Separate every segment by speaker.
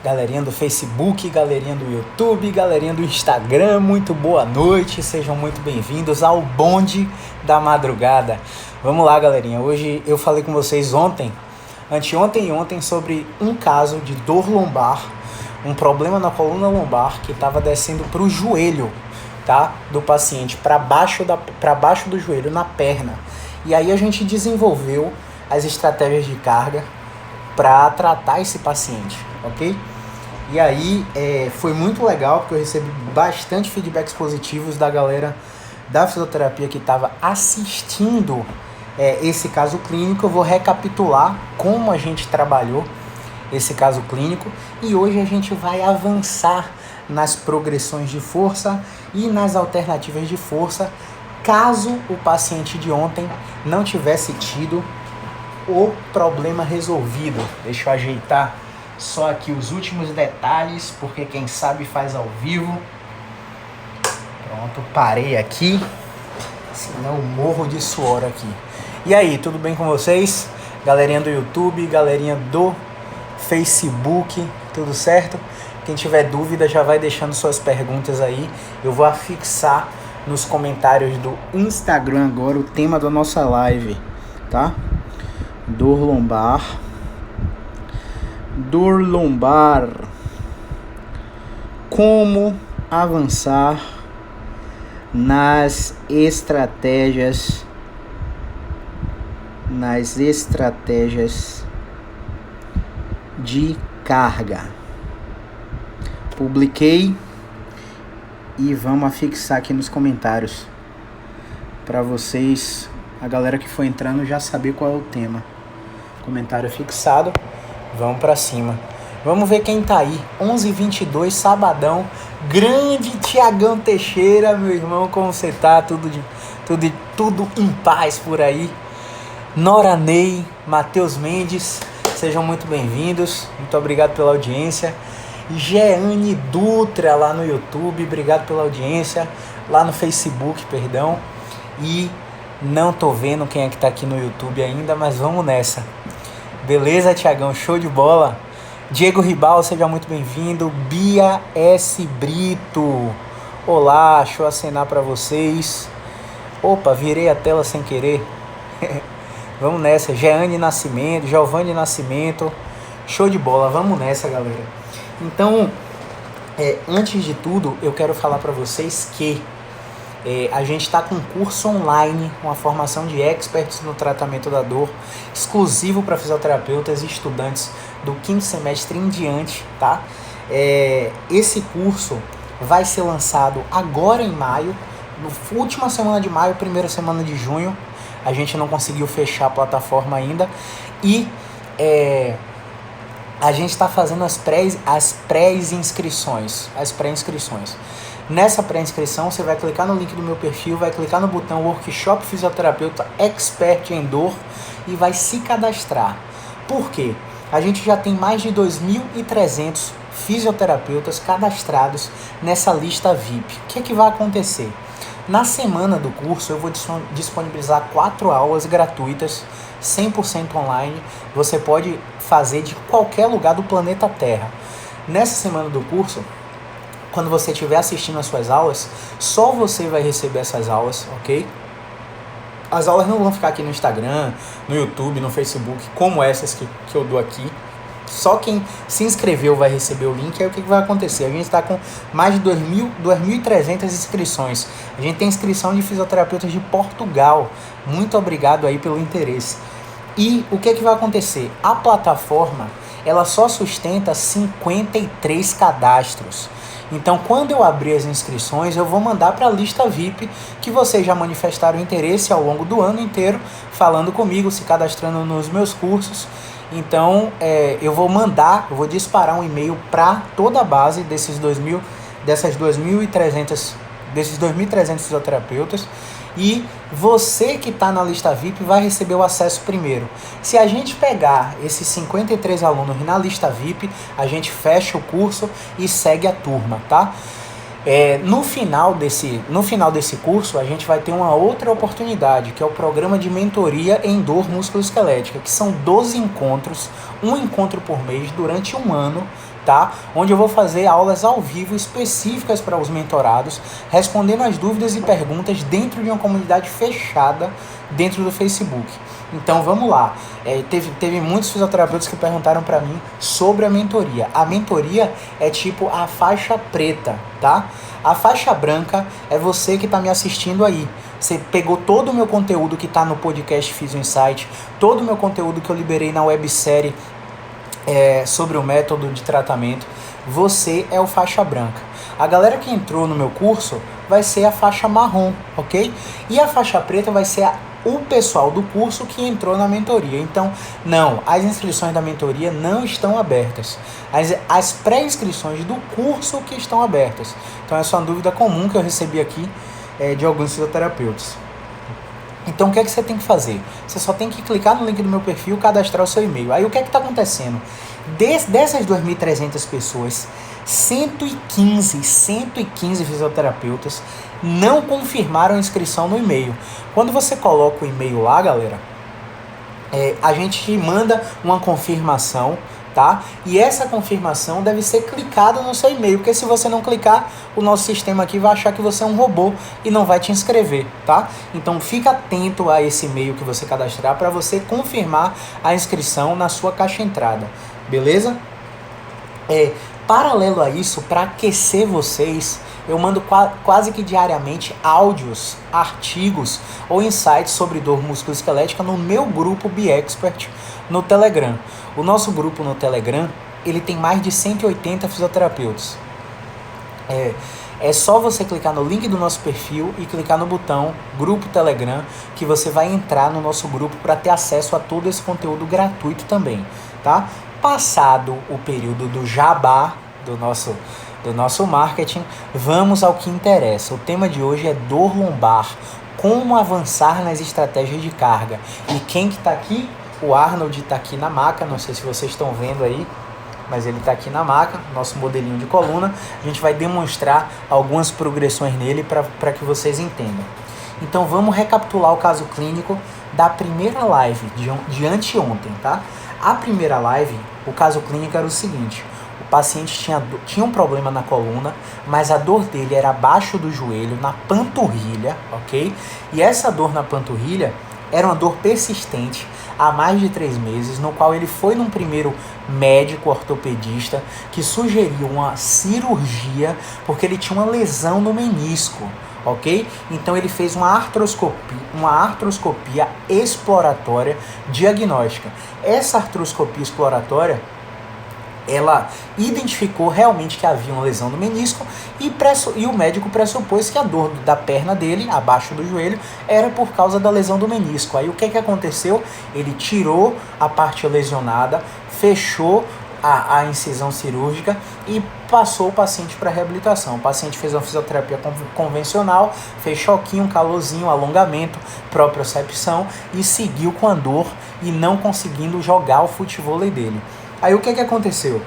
Speaker 1: Galerinha do Facebook, galerinha do YouTube, galerinha do Instagram, muito boa noite, sejam muito bem-vindos ao Bonde da Madrugada. Vamos lá, galerinha, hoje eu falei com vocês anteontem e ontem sobre um caso de dor lombar, um problema na coluna lombar que estava descendo para o joelho, tá? Do paciente, para baixo do joelho, na perna. E aí a gente desenvolveu as estratégias de carga para tratar esse paciente, ok? E aí foi muito legal, porque eu recebi bastante feedbacks positivos da galera da fisioterapia que estava assistindo esse caso clínico. Eu vou recapitular como a gente trabalhou esse caso clínico e hoje a gente vai avançar nas progressões de força e nas alternativas de força, caso o paciente de ontem não tivesse tido o problema resolvido. Deixa eu ajeitar só aqui os últimos detalhes, porque quem sabe faz ao vivo. Pronto, parei aqui, senão eu morro de suor aqui. E aí, tudo bem com vocês? Galerinha do YouTube, galerinha do Facebook, tudo certo? Quem tiver dúvida já vai deixando suas perguntas aí. Eu vou afixar nos comentários do Instagram agora o tema da nossa live, tá? Dor lombar, como avançar nas estratégias de carga. Publiquei e vamos afixar aqui nos comentários para vocês, a galera que for entrando, já saber qual é o tema. Comentário fixado. Vamos pra cima. Vamos ver quem tá aí. 11h22, sabadão. Grande Tiagão Teixeira, meu irmão, como você tá? Tudo em paz por aí. Nora Ney, Matheus Mendes, sejam muito bem-vindos. Muito obrigado pela audiência. Jeane Dutra lá no YouTube, obrigado pela audiência. Lá no Facebook, perdão. E não tô vendo quem é que tá aqui no YouTube ainda, mas vamos nessa. Beleza, Tiagão? Show de bola. Diego Ribal, seja muito bem-vindo. Bia S. Brito. Olá, deixa eu acenar para vocês. Opa, virei a tela sem querer. Vamos nessa. Giovanni Nascimento. Show de bola, vamos nessa, galera. Então, antes de tudo, eu quero falar para vocês que a gente está com um curso online, uma formação de experts no tratamento da dor, exclusivo para fisioterapeutas e estudantes do 5º semestre em diante, tá? Esse curso vai ser lançado agora em maio, última semana de maio, primeira semana de junho. A gente não conseguiu fechar a plataforma ainda e a gente está fazendo as pré-inscrições. Nessa pré-inscrição, você vai clicar no link do meu perfil, vai clicar no botão Workshop Fisioterapeuta Expert em Dor e vai se cadastrar. Por quê? A gente já tem mais de 2.300 fisioterapeutas cadastrados nessa lista VIP. O que vai acontecer? Na semana do curso, eu vou disponibilizar 4 aulas gratuitas, 100% online. Você pode fazer de qualquer lugar do planeta Terra. Nessa semana do curso, quando você estiver assistindo as suas aulas, só você vai receber essas aulas, ok? As aulas não vão ficar aqui no Instagram, no YouTube, no Facebook, como essas que eu dou aqui. Só quem se inscreveu vai receber o link. Aí o que vai acontecer? A gente está com mais de 2.300 inscrições. A gente tem inscrição de fisioterapeutas de Portugal. Muito obrigado aí pelo interesse. E o que vai acontecer? A plataforma, ela só sustenta 53 cadastros. Então, quando eu abrir as inscrições, eu vou mandar para a lista VIP, que vocês já manifestaram interesse ao longo do ano inteiro, falando comigo, se cadastrando nos meus cursos. Então, eu vou disparar um e-mail para toda a base desses 2.300 fisioterapeutas. E você que está na lista VIP vai receber o acesso primeiro. Se a gente pegar esses 53 alunos na lista VIP, a gente fecha o curso e segue a turma, tá? No final desse curso, a gente vai ter uma outra oportunidade, que é o programa de mentoria em dor musculoesquelética, que são 12 encontros, um encontro por mês, durante um ano, tá? Onde eu vou fazer aulas ao vivo específicas para os mentorados, respondendo as dúvidas e perguntas dentro de uma comunidade fechada dentro do Facebook. Então vamos lá, teve muitos fisioterapeutas que perguntaram para mim sobre a mentoria. A mentoria é tipo a faixa preta, tá? A faixa branca é você que está me assistindo aí. Você pegou todo o meu conteúdo que está no podcast Physio Insight, todo o meu conteúdo que eu liberei na websérie sobre o método de tratamento. Você é o faixa branca. A galera que entrou no meu curso vai ser a faixa marrom, ok? E a faixa preta vai ser o pessoal do curso que entrou na mentoria. Então, não, as inscrições da mentoria não estão abertas. As pré-inscrições do curso que estão abertas. Então, essa é uma dúvida comum que eu recebi aqui de alguns fisioterapeutas. Então, o que é que você tem que fazer? Você só tem que clicar no link do meu perfil, cadastrar o seu e-mail. Aí, o que é que está acontecendo? Dessas 2.300 pessoas, 115 fisioterapeutas não confirmaram a inscrição no e-mail. Quando você coloca o e-mail lá, galera, a gente manda uma confirmação, tá? E essa confirmação deve ser clicada no seu e-mail, porque se você não clicar, o nosso sistema aqui vai achar que você é um robô e não vai te inscrever, tá? Então fica atento a esse e-mail que você cadastrar para você confirmar a inscrição na sua caixa entrada, beleza? Paralelo a isso, para aquecer vocês, eu mando quase que diariamente áudios, artigos ou insights sobre dor musculoesquelética no meu grupo BeExpert no Telegram. O nosso grupo no Telegram, ele tem mais de 180 fisioterapeutas. É só você clicar no link do nosso perfil e clicar no botão Grupo Telegram, que você vai entrar no nosso grupo para ter acesso a todo esse conteúdo gratuito também, tá? Passado o período do jabá do nosso marketing, vamos ao que interessa. O tema de hoje é dor lombar, como avançar nas estratégias de carga. E quem que está aqui? O Arnold está aqui na maca, não sei se vocês estão vendo aí, mas ele está aqui na maca, nosso modelinho de coluna. A gente vai demonstrar algumas progressões nele para que vocês entendam. Então vamos recapitular o caso clínico da primeira live de anteontem, tá? A primeira live, o caso clínico era o seguinte: o paciente tinha um problema na coluna, mas a dor dele era abaixo do joelho, na panturrilha, ok? E essa dor na panturrilha era uma dor persistente há mais de 3 meses, no qual ele foi num primeiro médico ortopedista que sugeriu uma cirurgia porque ele tinha uma lesão no menisco, ok? Então ele fez uma artroscopia exploratória diagnóstica. Essa artroscopia exploratória, ela identificou realmente que havia uma lesão no menisco e o médico pressupôs que a dor da perna dele, abaixo do joelho, era por causa da lesão do menisco. Aí o que aconteceu? Ele tirou a parte lesionada, fechou a incisão cirúrgica e passou o paciente para reabilitação. O paciente fez uma fisioterapia convencional, fez choquinho, calorzinho, alongamento, propriocepção e seguiu com a dor e não conseguindo jogar o futevôlei dele. Aí o que aconteceu?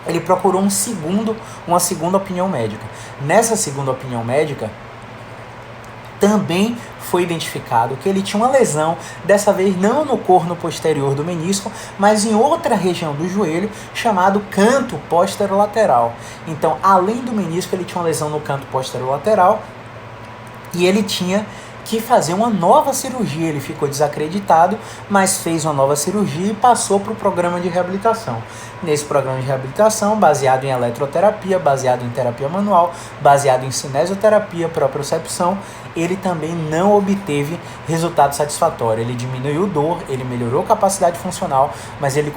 Speaker 1: Ele procurou uma segunda opinião médica. Nessa segunda opinião médica, também foi identificado que ele tinha uma lesão, dessa vez não no corno posterior do menisco, mas em outra região do joelho, chamado canto posterolateral. Então, além do menisco, ele tinha uma lesão no canto posterolateral e ele tinha que fazer uma nova cirurgia. Ele ficou desacreditado, mas fez uma nova cirurgia e passou para o programa de reabilitação. Nesse programa de reabilitação, baseado em eletroterapia, baseado em terapia manual, baseado em cinesioterapia, propriocepção, ele também não obteve resultado satisfatório. Ele diminuiu dor, ele melhorou capacidade funcional, mas ele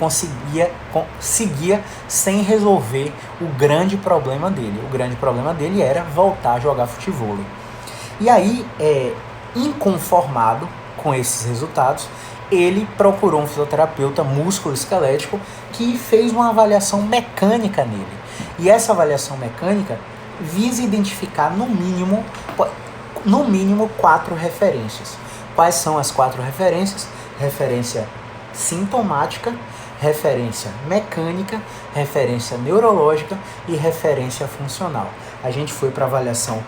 Speaker 1: seguia sem resolver o grande problema dele. O grande problema dele era voltar a jogar futevôlei. E aí, inconformado com esses resultados, ele procurou um fisioterapeuta musculoesquelético que fez uma avaliação mecânica nele. E essa avaliação mecânica visa identificar no mínimo 4 referências. Quais são as 4 referências? Referência sintomática, referência mecânica, referência neurológica e referência funcional. A gente foi para avaliação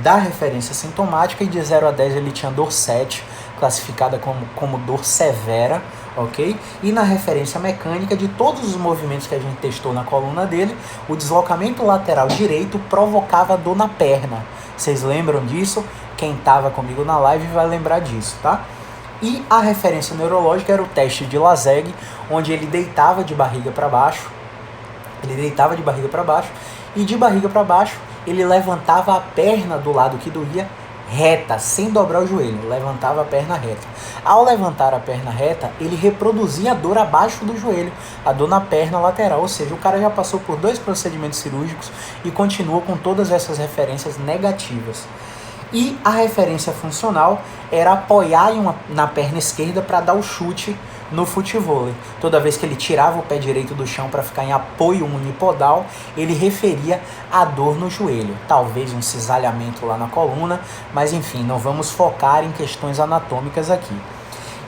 Speaker 1: da referência sintomática e de 0 a 10 ele tinha dor 7, classificada como dor severa, ok? E na referência mecânica, de todos os movimentos que a gente testou na coluna dele, o deslocamento lateral direito provocava dor na perna. Vocês lembram disso? Quem estava comigo na live vai lembrar disso, tá? E a referência neurológica era o teste de Lazegue, onde ele deitava de barriga para baixo, e de barriga para baixo ele levantava a perna do lado que doía reta, sem dobrar o joelho, levantava a perna reta. Ao levantar a perna reta, ele reproduzia a dor abaixo do joelho, a dor na perna lateral, ou seja, o cara já passou por 2 procedimentos cirúrgicos e continua com todas essas referências negativas. E a referência funcional era apoiar na perna esquerda para dar o chute no futevôlei. Toda vez que ele tirava o pé direito do chão para ficar em apoio unipodal, ele referia a dor no joelho. Talvez um cisalhamento lá na coluna, mas enfim, não vamos focar em questões anatômicas aqui.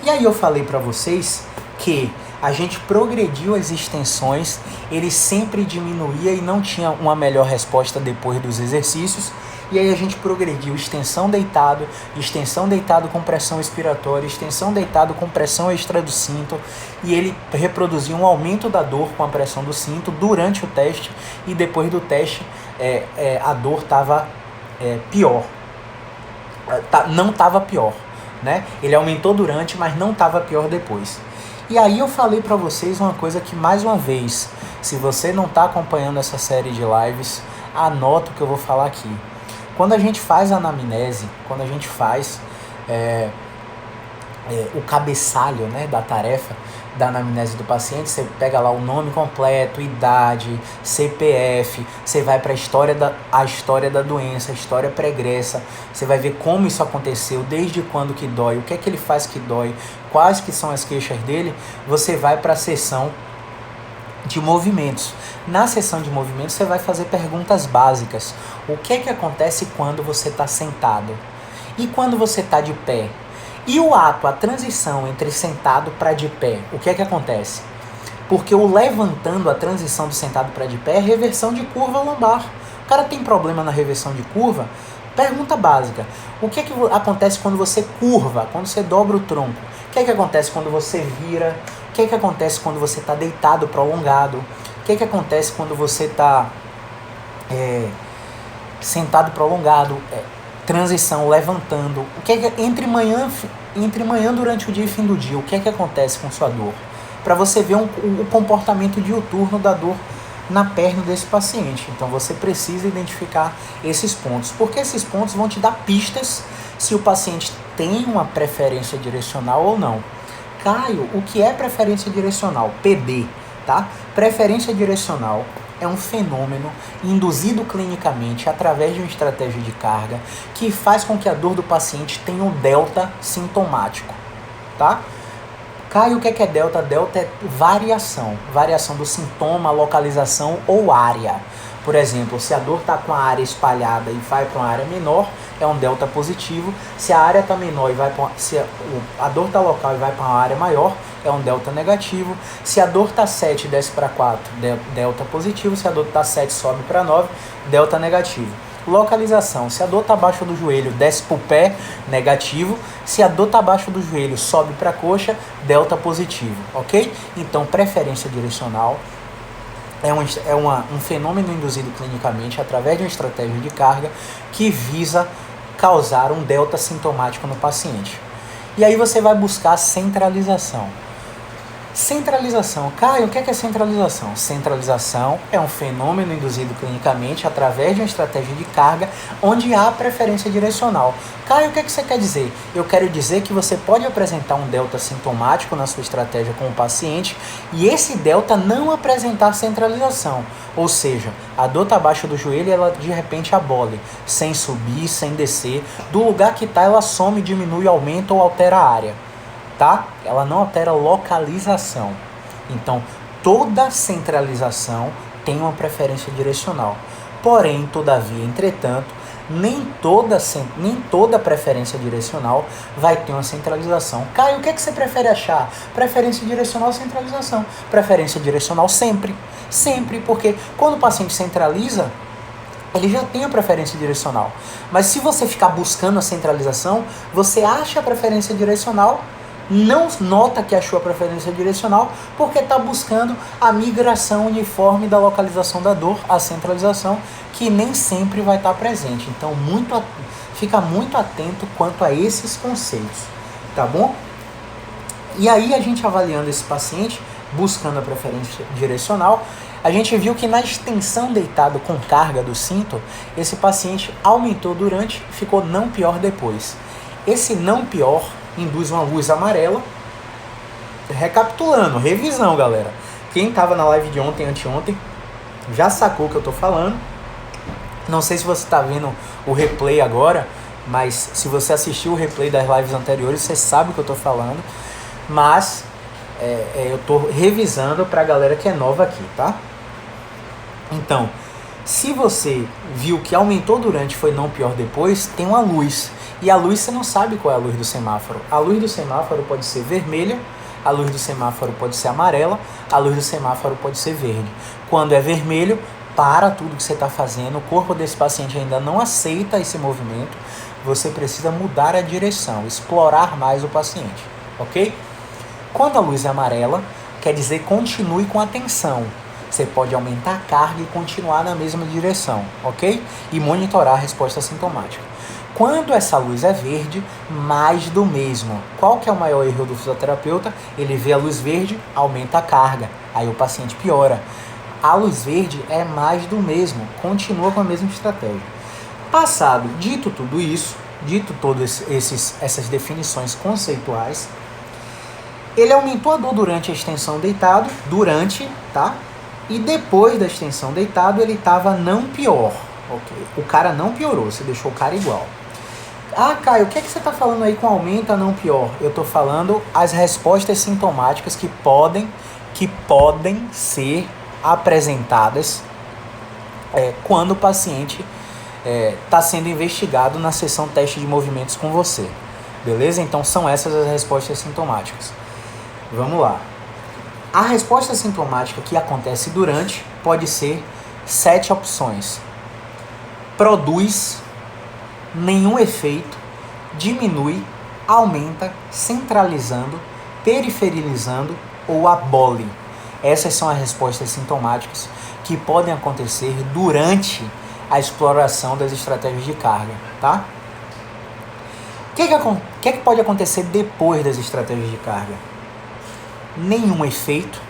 Speaker 1: E aí eu falei para vocês que a gente progrediu as extensões, ele sempre diminuía e não tinha uma melhor resposta depois dos exercícios. E aí a gente progrediu extensão deitado com pressão expiratória, extensão deitado com pressão extra do cinto, e ele reproduzia um aumento da dor com a pressão do cinto durante o teste, e depois do teste a dor estava pior. Não estava pior, né? Ele aumentou durante, mas não estava pior depois. E aí eu falei para vocês uma coisa que, mais uma vez, se você não está acompanhando essa série de lives, anota o que eu vou falar aqui. Quando a gente faz a anamnese, quando a gente faz o cabeçalho, né, da tarefa da anamnese do paciente, você pega lá o nome completo, idade, CPF, você vai para a história da doença, a história pregressa, você vai ver como isso aconteceu, desde quando que dói, o que é que ele faz que dói, quais que são as queixas dele, você vai para a seção de movimentos. Na seção de movimentos você vai fazer perguntas básicas. O que é que acontece quando você está sentado? E quando você está de pé? E o ato, a transição entre sentado para de pé, o que é que acontece? Porque o levantando, a transição do sentado para de pé é reversão de curva lombar. O cara tem problema na reversão de curva? Pergunta básica. O que é que acontece quando você curva, quando você dobra o tronco? O que é que acontece quando você vira? O que é que acontece quando você está deitado, prolongado? O que é que acontece quando você está sentado, prolongado? Transição, levantando. O que é que entre manhã durante o dia e fim do dia? O que é que acontece com sua dor? Para você ver o comportamento diuturno da dor na perna desse paciente. Então você precisa identificar esses pontos, porque esses pontos vão te dar pistas se o paciente tem uma preferência direcional ou não. Caio, o que é preferência direcional? PD, tá? Preferência direcional é um fenômeno induzido clinicamente através de uma estratégia de carga que faz com que a dor do paciente tenha um delta sintomático, tá? Caio, o que é delta? Delta é variação do sintoma, localização ou área. Por exemplo, se a dor está com a área espalhada e vai para uma área menor, é um delta positivo. Se a área está menor e se a dor está local e vai para uma área maior, é um delta negativo. Se a dor está 7 e desce para 4, delta positivo. Se a dor está 7 sobe para 9, delta negativo. Localização, se a dor está abaixo do joelho, desce para o pé, negativo. Se a dor está abaixo do joelho, sobe para a coxa, delta positivo, ok? Então, preferência direcional é um fenômeno induzido clinicamente através de uma estratégia de carga que visa causar um delta sintomático no paciente. E aí você vai buscar centralização. Centralização. Caio, o que é centralização? Centralização é um fenômeno induzido clinicamente através de uma estratégia de carga onde há preferência direcional. Caio, o que você quer dizer? Eu quero dizer que você pode apresentar um delta sintomático na sua estratégia com o paciente e esse delta não apresentar centralização. Ou seja, a dor está abaixo do joelho e ela de repente abole, sem subir, sem descer. Do lugar que está, ela some, diminui, aumenta ou altera a área. Tá? Ela não altera localização. Então, toda centralização tem uma preferência direcional. Porém, todavia, entretanto, nem toda preferência direcional vai ter uma centralização. Caio, o que você prefere achar? Preferência direcional ou centralização? Preferência direcional sempre. Sempre, porque quando o paciente centraliza, ele já tem a preferência direcional. Mas se você ficar buscando a centralização, você acha a preferência direcional, não nota que achou a preferência direcional, porque está buscando a migração uniforme da localização da dor, a centralização, que nem sempre vai estar presente. Então, fica muito atento quanto a esses conceitos, tá bom? E aí, a gente avaliando esse paciente, buscando a preferência direcional, a gente viu que na extensão deitado com carga do cinto, esse paciente aumentou durante, ficou não pior depois. Esse não pior induz uma luz amarela. Recapitulando, revisão, galera. Quem estava na live de ontem, anteontem, já sacou o que eu estou falando. Não sei se você está vendo o replay agora, mas se você assistiu o replay das lives anteriores, você sabe o que eu estou falando. Mas eu estou revisando para a galera que é nova aqui, tá? Então, se você viu que aumentou durante, foi não pior depois, tem uma luz. E a luz você não sabe qual é a luz do semáforo. A luz do semáforo pode ser vermelha, a luz do semáforo pode ser amarela, a luz do semáforo pode ser verde. Quando é vermelho, para tudo que você está fazendo, o corpo desse paciente ainda não aceita esse movimento, você precisa mudar a direção, explorar mais o paciente, ok? Quando a luz é amarela, quer dizer continue com atenção. Você pode aumentar a carga e continuar na mesma direção, ok? E monitorar a resposta sintomática. Quando essa luz é verde, mais do mesmo. Qual que é o maior erro do fisioterapeuta? Ele vê a luz verde, aumenta a carga, aí o paciente piora. A luz verde é mais do mesmo, continua com a mesma estratégia. Passado, dito tudo isso, dito todas essas definições conceituais, ele aumentou a dor durante a extensão deitado, tá? E depois da extensão deitado, ele estava não pior. Okay. O cara não piorou, você deixou o cara igual. Ah, Caio, o que você está falando aí com aumenta não pior? Eu estou falando as respostas sintomáticas que podem ser apresentadas quando o paciente está sendo investigado na sessão teste de movimentos com você. Beleza? Então são essas as respostas sintomáticas. Vamos lá. A resposta sintomática que acontece durante pode ser 7 opções. Produz, nenhum efeito, diminui, aumenta, centralizando, periferizando ou abole. Essas são as respostas sintomáticas que podem acontecer durante a exploração das estratégias de carga, tá? O que pode acontecer depois das estratégias de carga? Nenhum efeito,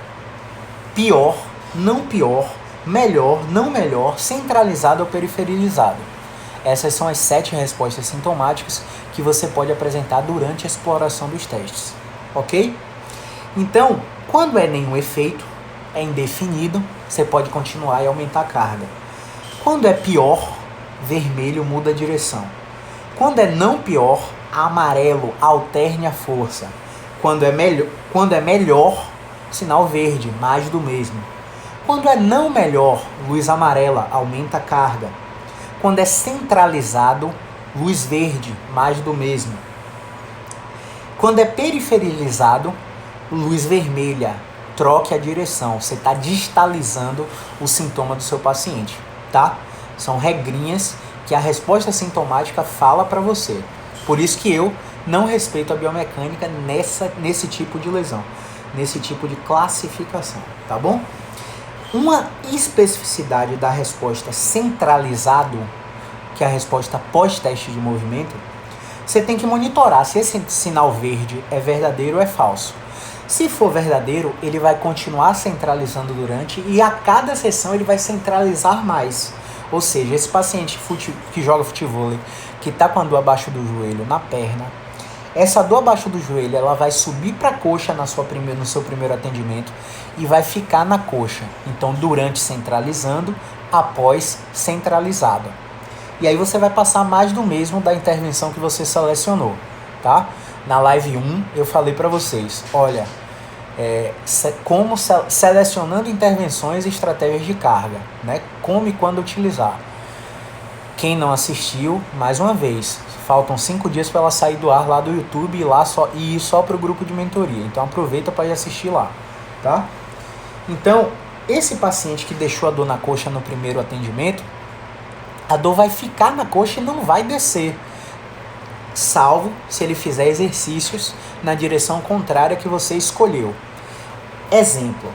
Speaker 1: pior, não pior, melhor, não melhor, centralizado ou periferizado. Essas são as 7 respostas sintomáticas que você pode apresentar durante a exploração dos testes, ok? Então, quando é nenhum efeito, é indefinido, você pode continuar e aumentar a carga. Quando é pior, vermelho muda a direção. Quando é não pior, amarelo alterne a força. Quando é melhor, sinal verde, mais do mesmo. Quando é não melhor, luz amarela, aumenta a carga. Quando é centralizado, luz verde, mais do mesmo. Quando é periferizado, luz vermelha, troque a direção. Você está distalizando o sintoma do seu paciente, tá? São regrinhas que a resposta sintomática fala para você. Por isso que eu não respeito a biomecânica nesse tipo de lesão, nesse tipo de classificação, tá bom? Uma especificidade da resposta centralizado, que é a resposta pós-teste de movimento, você tem que monitorar se esse sinal verde é verdadeiro ou é falso. Se for verdadeiro, ele vai continuar centralizando durante e a cada sessão ele vai centralizar mais. Ou seja, esse paciente que joga futevôlei, que está com a dor abaixo do joelho na perna, essa dor abaixo do joelho ela vai subir para a coxa no seu primeiro atendimento e vai ficar na coxa. Então, durante centralizando, após centralizado. E aí você vai passar mais do mesmo da intervenção que você selecionou, tá? Na live 1 eu falei para vocês, olha, como selecionando intervenções e estratégias de carga, né? Como e quando utilizar. Quem não assistiu, mais uma vez, faltam 5 dias para ela sair do ar lá do YouTube e ir só para o grupo de mentoria. Então aproveita para ir assistir lá, tá? Então, esse paciente que deixou a dor na coxa no primeiro atendimento, a dor vai ficar na coxa e não vai descer, salvo se ele fizer exercícios na direção contrária que você escolheu. Exemplo,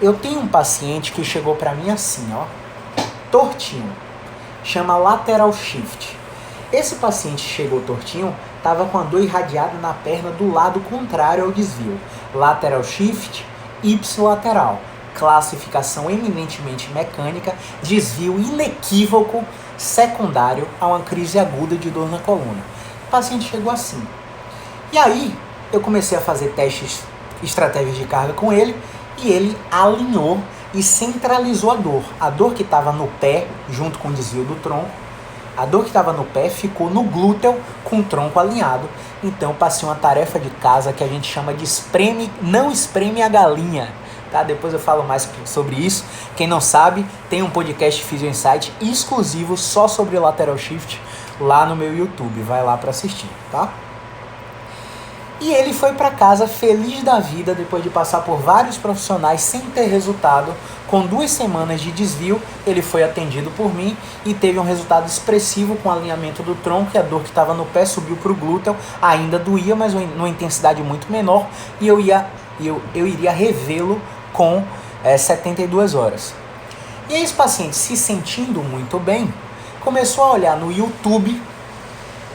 Speaker 1: eu tenho um paciente que chegou para mim assim, ó, tortinho, chama lateral shift. Esse paciente chegou tortinho, estava com a dor irradiada na perna do lado contrário ao desvio. Lateral shift, ipsilateral. Classificação eminentemente mecânica, desvio inequívoco secundário a uma crise aguda de dor na coluna. O paciente chegou assim. E aí, eu comecei a fazer testes, estratégias de carga com ele, e ele alinhou e centralizou a dor. A dor que estava no pé, junto com o desvio do tronco, a dor que estava no pé ficou no glúteo com o tronco alinhado. Então, passei uma tarefa de casa que a gente chama de não espreme a galinha. Tá? Depois eu falo mais sobre isso. Quem não sabe, tem um podcast Physio Insight exclusivo só sobre lateral shift lá no meu YouTube. Vai lá para assistir, tá? E ele foi para casa feliz da vida depois de passar por vários profissionais sem ter resultado. Com 2 semanas de desvio, ele foi atendido por mim e teve um resultado expressivo com o alinhamento do tronco, e a dor que estava no pé subiu para o glúteo. Ainda doía, mas numa intensidade muito menor, e eu iria revê-lo com 72 horas. E esse paciente, se sentindo muito bem, começou a olhar no YouTube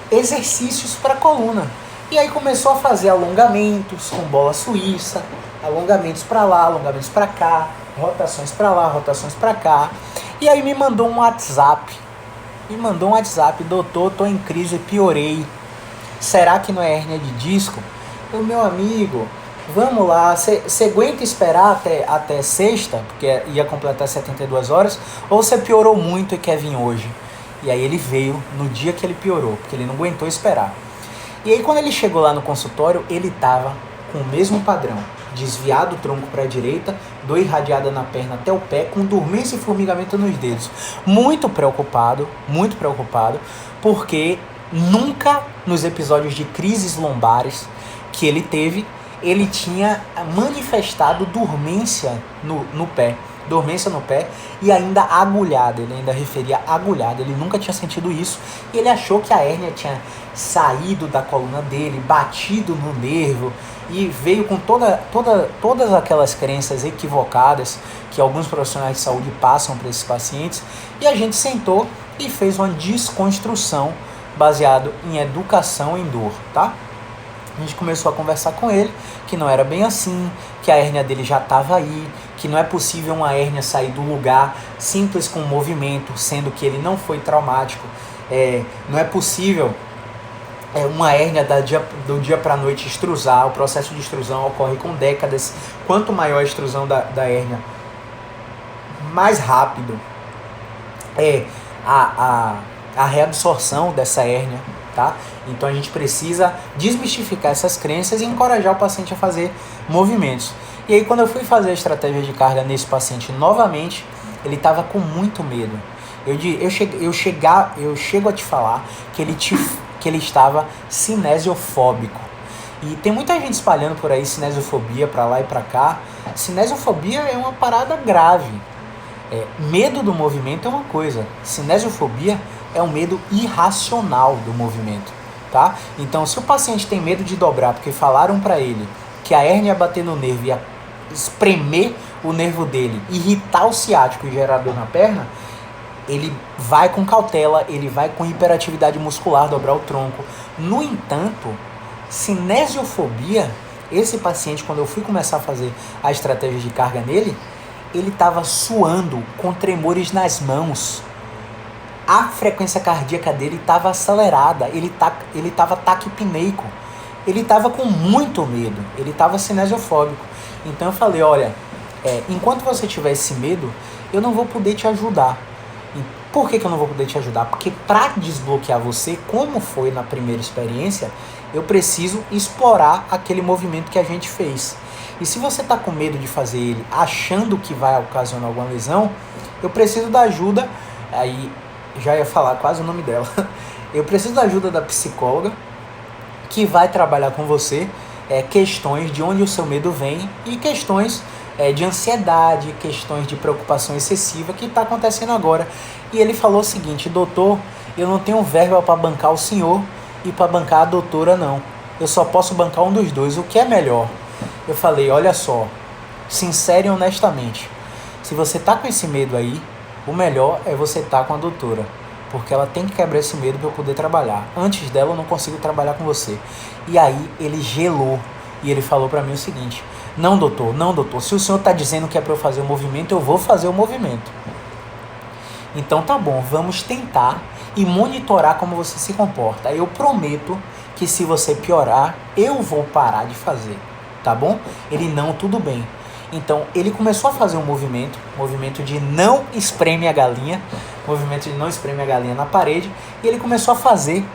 Speaker 1: exercícios para a coluna. E aí começou a fazer alongamentos com bola suíça, alongamentos para lá, alongamentos para cá, rotações para lá, rotações para cá. E aí me mandou um WhatsApp. Doutor, tô em crise, piorei. Será que não é hérnia de disco? Meu amigo, vamos lá, você aguenta esperar até sexta, porque ia completar 72 horas, ou você piorou muito e quer vir hoje? E aí ele veio no dia que ele piorou, porque ele não aguentou esperar. E aí quando ele chegou lá no consultório, ele estava com o mesmo padrão. Desviado o tronco para a direita, dor irradiada na perna até o pé, com dormência e formigamento nos dedos. Muito preocupado, porque nunca nos episódios de crises lombares que ele teve, ele tinha manifestado dormência no pé. Dormência no pé e ainda agulhada, ele ainda referia agulhada, ele nunca tinha sentido isso, e ele achou que a hérnia tinha saído da coluna dele, batido no nervo, e veio com todas aquelas crenças equivocadas que alguns profissionais de saúde passam para esses pacientes, e a gente sentou e fez uma desconstrução baseado em educação em dor, tá? A gente começou a conversar com ele, que não era bem assim, que a hérnia dele já estava aí, que não é possível uma hérnia sair do lugar simples com movimento, sendo que ele não foi traumático. Não é possível uma hérnia do dia para a noite extrusar. O processo de extrusão ocorre com décadas. Quanto maior a extrusão da hérnia, mais rápido é a reabsorção dessa hérnia. Tá? Então a gente precisa desmistificar essas crenças e encorajar o paciente a fazer movimentos. E aí quando eu fui fazer a estratégia de carga nesse paciente novamente, ele estava com muito medo. Eu chego a te falar que ele estava cinesiofóbico. E tem muita gente espalhando por aí cinesiofobia para lá e para cá. Cinesiofobia é uma parada grave. Medo do movimento é uma coisa. Cinesiofobia é um medo irracional do movimento, tá? Então, se o paciente tem medo de dobrar porque falaram para ele que a hérnia ia bater no nervo, ia espremer o nervo dele, irritar o ciático e gerar dor na perna, ele vai com cautela, ele vai com hiperatividade muscular dobrar o tronco. No entanto, cinesiofobia, esse paciente, quando eu fui começar a fazer a estratégia de carga nele, ele estava suando, com tremores nas mãos. A frequência cardíaca dele estava acelerada, ele estava taquipneico, ele estava com muito medo, ele estava cinesiofóbico. Então eu falei, olha, enquanto você tiver esse medo, eu não vou poder te ajudar. E por que eu não vou poder te ajudar? Porque para desbloquear você, como foi na primeira experiência, eu preciso explorar aquele movimento que a gente fez. E se você está com medo de fazer ele achando que vai ocasionar alguma lesão, eu preciso da ajuda aí já ia falar quase o nome dela. Eu preciso da ajuda da psicóloga que vai trabalhar com você questões de onde o seu medo vem e questões de ansiedade, questões de preocupação excessiva que está acontecendo agora. E ele falou o seguinte: doutor, eu não tenho verba para bancar o senhor e para bancar a doutora não. Eu só posso bancar um dos dois, o que é melhor? Eu falei: olha só, sincero e honestamente, se você tá com esse medo aí, o melhor é você estar com a doutora, porque ela tem que quebrar esse medo para eu poder trabalhar. Antes dela eu não consigo trabalhar com você. E aí ele gelou e ele falou para mim o seguinte: não doutor, se o senhor tá dizendo que é para eu fazer o movimento, eu vou fazer o movimento. Então tá bom, vamos tentar e monitorar como você se comporta. Eu prometo que se você piorar, eu vou parar de fazer, tá bom? Ele: não, tudo bem. Então ele começou a fazer um movimento de não espreme a galinha, na parede, e ele começou a fazer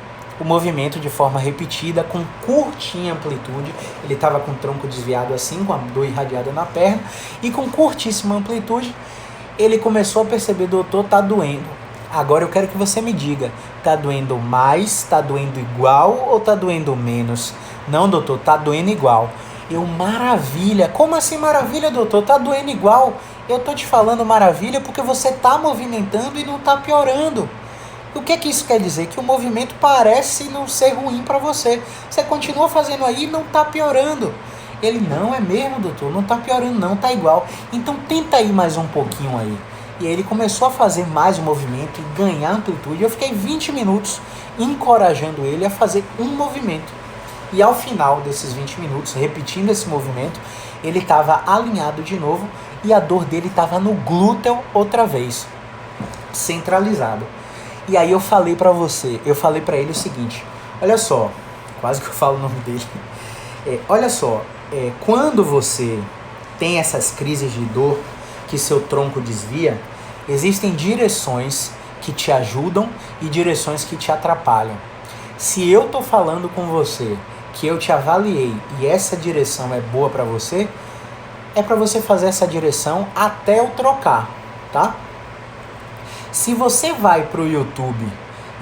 Speaker 1: o movimento de forma repetida, com curtinha amplitude. Ele estava com o tronco desviado assim, com a dor irradiada na perna, e com curtíssima amplitude, ele começou a perceber: doutor, tá doendo. Agora eu quero que você me diga, tá doendo mais, tá doendo igual ou tá doendo menos? Não, doutor, tá doendo igual. Eu: maravilha. Como assim maravilha, doutor? Tá doendo igual. Eu tô te falando maravilha porque você tá movimentando e não tá piorando. O que é que isso quer dizer? Que o movimento parece não ser ruim para você. Você continua fazendo aí e não tá piorando. Ele: não, é mesmo, doutor, não tá piorando não, tá igual. Então tenta aí mais um pouquinho aí. E aí ele começou a fazer mais um movimento e ganhar amplitude. Eu fiquei 20 minutos encorajando ele a fazer um movimento. E ao final desses 20 minutos, repetindo esse movimento, ele estava alinhado de novo e a dor dele estava no glúteo outra vez, centralizado. E aí eu falei para ele o seguinte: olha só, quase que eu falo o nome dele. Olha só, quando você tem essas crises de dor, que seu tronco desvia, existem direções que te ajudam e direções que te atrapalham. Se eu tô falando com você que eu te avaliei e essa direção é boa para você, é para você fazer essa direção até eu trocar, tá? Se você vai pro YouTube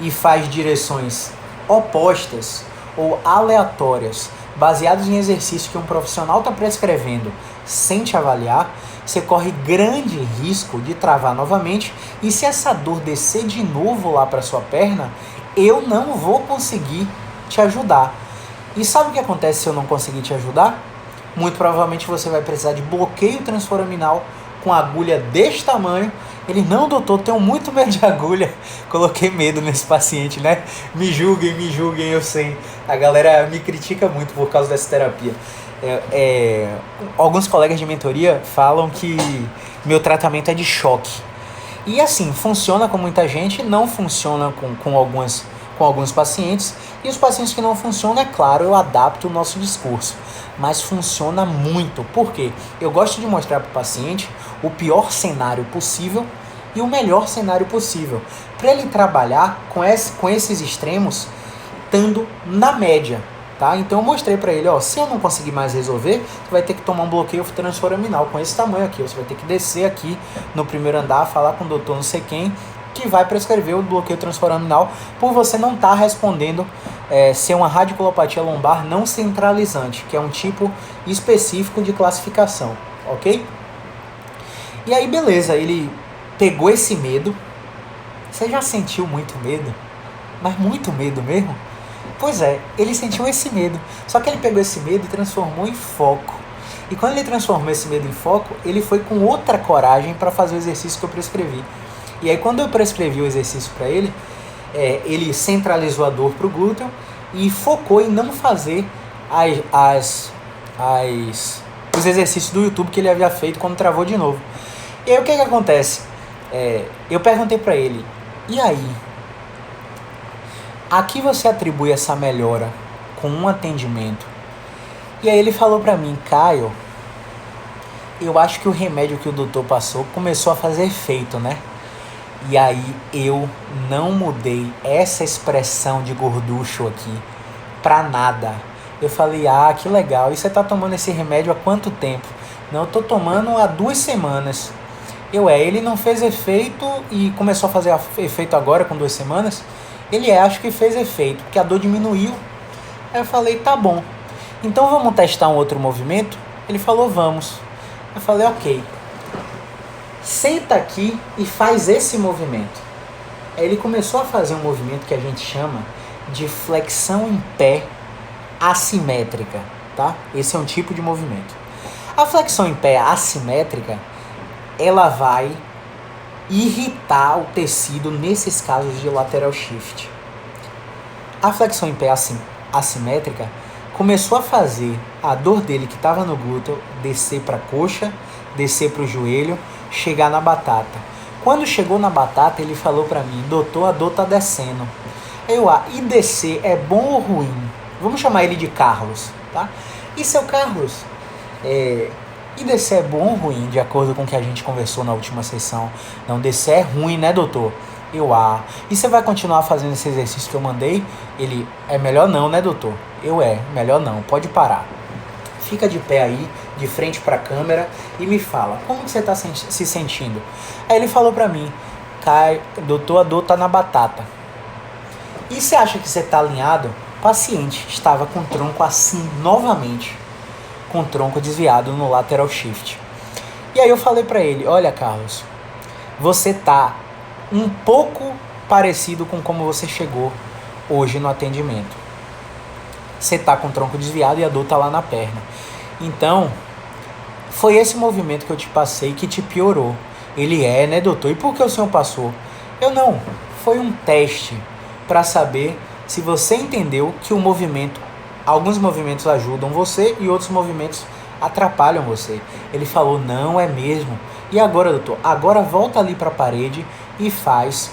Speaker 1: e faz direções opostas ou aleatórias, baseadas em exercícios que um profissional está prescrevendo sem te avaliar, você corre grande risco de travar novamente, e se essa dor descer de novo lá para sua perna, eu não vou conseguir te ajudar. E sabe o que acontece se eu não conseguir te ajudar? Muito provavelmente você vai precisar de bloqueio transforaminal com agulha deste tamanho. Ele: não, doutor, tenho muito medo de agulha. Coloquei medo nesse paciente, né? Me julguem, eu sei. A galera me critica muito por causa dessa terapia. Alguns colegas de mentoria falam que meu tratamento é de choque. E assim, funciona com muita gente, não funciona com alguns pacientes. E os pacientes que não funcionam, é claro, eu adapto o nosso discurso. Mas funciona muito. Por quê? Eu gosto de mostrar para o paciente o pior cenário possível e o melhor cenário possível, para ele trabalhar com esses extremos, estando na média. Tá? Então eu mostrei para ele: se eu não conseguir mais resolver, você vai ter que tomar um bloqueio transforaminal com esse tamanho aqui. Você vai ter que descer aqui no primeiro andar, falar com o doutor não sei quem, que vai prescrever o bloqueio transforaminal, por você não estar respondendo ser uma radiculopatia lombar não centralizante, que é um tipo específico de classificação, ok? E aí beleza, ele pegou esse medo. Você já sentiu muito medo? Mas muito medo mesmo? Pois é, ele sentiu esse medo, só que ele pegou esse medo e transformou em foco. E quando ele transformou esse medo em foco, ele foi com outra coragem para fazer o exercício que eu prescrevi. E aí quando eu prescrevi o exercício para ele, ele centralizou a dor para o glúteo e focou em não fazer os exercícios do YouTube que ele havia feito quando travou de novo. E aí o que acontece? Eu perguntei para ele: e aí? A que você atribui essa melhora com um atendimento? E aí ele falou para mim: Caio, eu acho que o remédio que o doutor passou começou a fazer efeito, né? E aí eu não mudei essa expressão de gorducho aqui pra nada. Eu falei: que legal, e você tá tomando esse remédio há quanto tempo? Não, eu tô tomando há 2 semanas. Ele não fez efeito e começou a fazer efeito agora com 2 semanas. Ele acho que fez efeito, porque a dor diminuiu. Aí eu falei, tá bom. Então vamos testar um outro movimento? Ele falou, vamos. Eu falei, ok. Senta aqui e faz esse movimento. Aí ele começou a fazer um movimento que a gente chama de flexão em pé assimétrica, tá? Esse é um tipo de movimento. A flexão em pé assimétrica, ela vai irritar o tecido nesses casos de lateral shift. A flexão em pé assimétrica começou a fazer a dor dele que estava no glúteo descer para a coxa, descer para o joelho, chegar na batata. Quando chegou na batata, ele falou para mim, doutor, a dor tá descendo. E descer é bom ou ruim? Vamos chamar ele de Carlos, tá? E seu Carlos, e descer é bom ou ruim, de acordo com o que a gente conversou na última sessão? Não, descer é ruim, né, doutor? E você vai continuar fazendo esse exercício que eu mandei? Ele, é melhor não, né, doutor? Melhor não, pode parar. Fica de pé aí, de frente para a câmera e me fala, como que você está se sentindo? Aí ele falou para mim, doutor, a dor tá na batata. E você acha que você está alinhado? O paciente estava com o tronco assim novamente, com o tronco desviado no lateral shift. E aí eu falei para ele, olha Carlos, você tá um pouco parecido com como você chegou hoje no atendimento. Você tá com o tronco desviado e a dor tá lá na perna. Então, foi esse movimento que eu te passei que te piorou. Ele né, doutor? E por que o senhor passou? Eu não. Foi um teste para saber se você entendeu que o movimento, alguns movimentos ajudam você e outros movimentos atrapalham você. Ele falou, não é mesmo. E agora, doutor? Agora volta ali para a parede e faz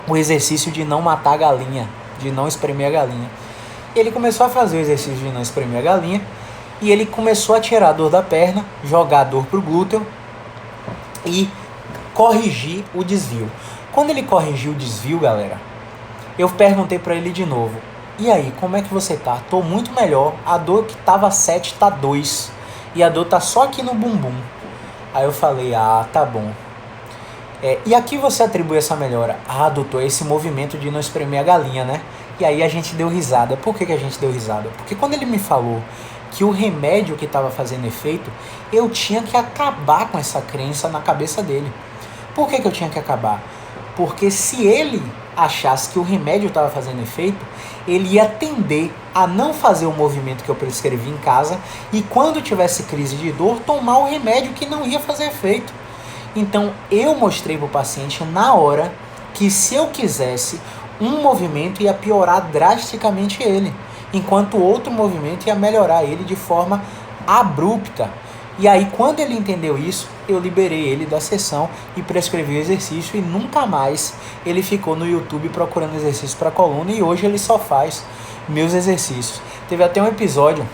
Speaker 1: o exercício de não matar a galinha, de não espremer a galinha. Ele começou a fazer o exercício de não espremer a galinha e ele começou a tirar a dor da perna, jogar a dor pro glúteo e corrigir o desvio. Quando ele corrigiu o desvio, galera, eu perguntei para ele de novo, e aí, como é que você tá? Tô muito melhor, a dor que tava 7 tá 2 e a dor tá só aqui no bumbum. Aí eu falei, tá bom. E aqui você atribui essa melhora? Doutor, esse movimento de não espremer a galinha, né? E aí a gente deu risada. Por que a gente deu risada? Porque quando ele me falou que o remédio que estava fazendo efeito, eu tinha que acabar com essa crença na cabeça dele. Por que eu tinha que acabar? Porque se ele achasse que o remédio estava fazendo efeito, ele ia tender a não fazer o movimento que eu prescrevi em casa e quando tivesse crise de dor, tomar o remédio que não ia fazer efeito. Então eu mostrei para o paciente na hora que se eu quisesse, um movimento ia piorar drasticamente ele, enquanto o outro movimento ia melhorar ele de forma abrupta. E aí quando ele entendeu isso, eu liberei ele da sessão e prescrevi o exercício e nunca mais ele ficou no YouTube procurando exercício para coluna e hoje ele só faz meus exercícios. Teve até um episódio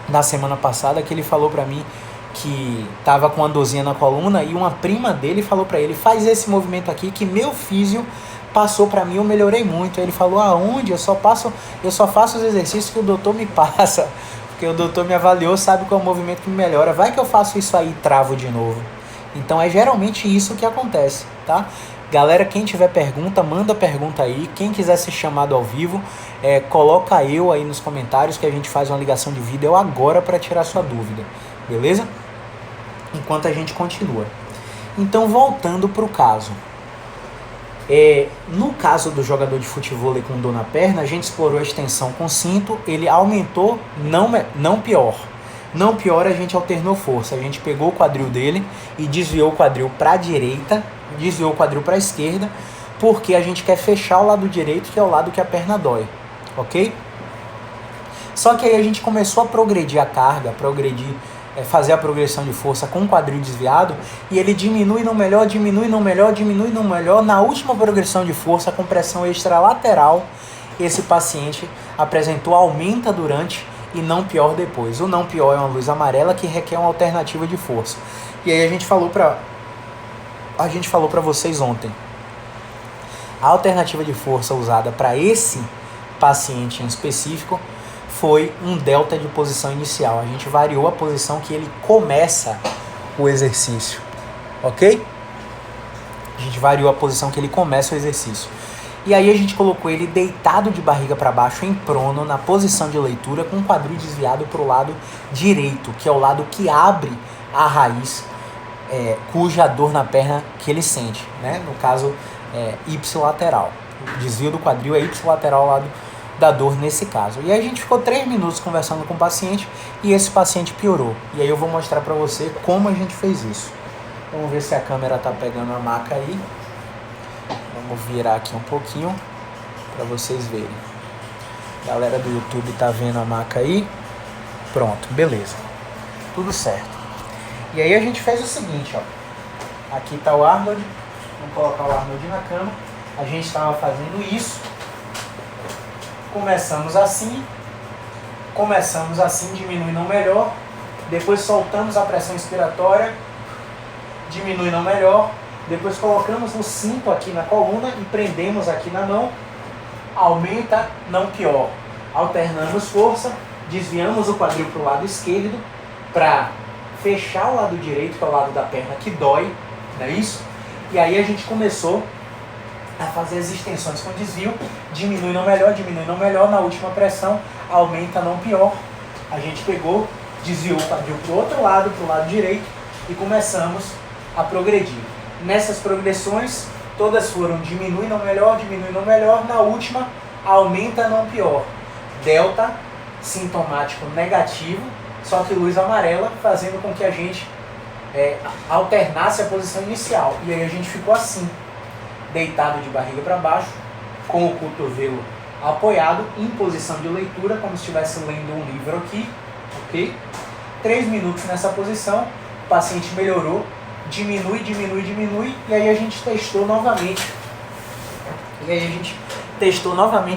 Speaker 1: na semana passada que ele falou para mim que tava com uma dorzinha na coluna e uma prima dele falou para ele, faz esse movimento aqui que meu físio passou para mim, eu melhorei muito. Aí ele falou, aonde? Eu só faço os exercícios que o doutor me passa, porque o doutor me avaliou, sabe qual é o movimento que me melhora. Vai que eu faço isso aí e travo de novo. Então é geralmente isso que acontece, tá? Galera, quem tiver pergunta, manda pergunta aí. Quem quiser ser chamado ao vivo, coloca eu aí nos comentários que a gente faz uma ligação de vídeo agora para tirar sua dúvida, beleza? Enquanto a gente continua. Então, voltando para o caso. No caso do jogador de futevôlei com dor na perna, a gente explorou a extensão com cinto, ele aumentou, não pior. Não pior, a gente alternou força. A gente pegou o quadril dele e desviou o quadril para a direita, desviou o quadril para a esquerda, porque a gente quer fechar o lado direito, que é o lado que a perna dói, ok? Só que aí a gente começou a progredir a carga, fazer a progressão de força com o quadril desviado, e ele diminui no melhor, diminui no melhor, diminui no melhor. Na última progressão de força com pressão extralateral, esse paciente apresentou aumenta durante e não pior depois. O não pior é uma luz amarela que requer uma alternativa de força. E aí a gente falou para vocês ontem. A alternativa de força usada para esse paciente em específico foi um delta de posição inicial. A gente variou a posição que ele começa o exercício. ok? A gente variou a posição que ele começa o exercício. E aí a gente colocou ele deitado de barriga para baixo em prono, na posição de leitura, com o quadril desviado para o lado direito, que é o lado que abre a raiz, cuja dor na perna que ele sente, né? No caso, ipsilateral. O desvio do quadril é ipsilateral ao lado da dor nesse caso. E aí a gente ficou 3 minutos conversando com o paciente e esse paciente piorou. E aí eu vou mostrar para você como a gente fez isso. Vamos ver se a câmera tá pegando a maca aí. Vamos virar aqui um pouquinho para vocês verem. Galera do YouTube tá vendo a maca aí? Pronto, beleza. Tudo certo. E aí a gente fez o seguinte, ó. Aqui tá o Arnold. Vamos colocar o Arnold na cama. A gente estava fazendo isso. Começamos assim, diminuindo melhor. Depois soltamos a pressão expiratória, diminuindo melhor. Depois colocamos o cinto aqui na coluna e prendemos aqui na mão. Aumenta, não pior. Alternamos força, desviamos o quadril para o lado esquerdo para fechar o lado direito, que é o lado da perna que dói, não é isso? E aí a gente começou a fazer as extensões com desvio, diminui não melhor, na última pressão, aumenta não pior. A gente pegou, desviou o quadril para o outro lado, para o lado direito, e começamos a progredir. Nessas progressões, todas foram diminui não melhor, na última, aumenta não pior. Delta, sintomático negativo, só que luz amarela, fazendo com que a gente alternasse a posição inicial. E aí a gente ficou assim, deitado de barriga para baixo, com o cotovelo apoiado, em posição de leitura, como se estivesse lendo um livro aqui, ok? 3 minutos nessa posição, o paciente melhorou, diminui, e aí a gente testou novamente.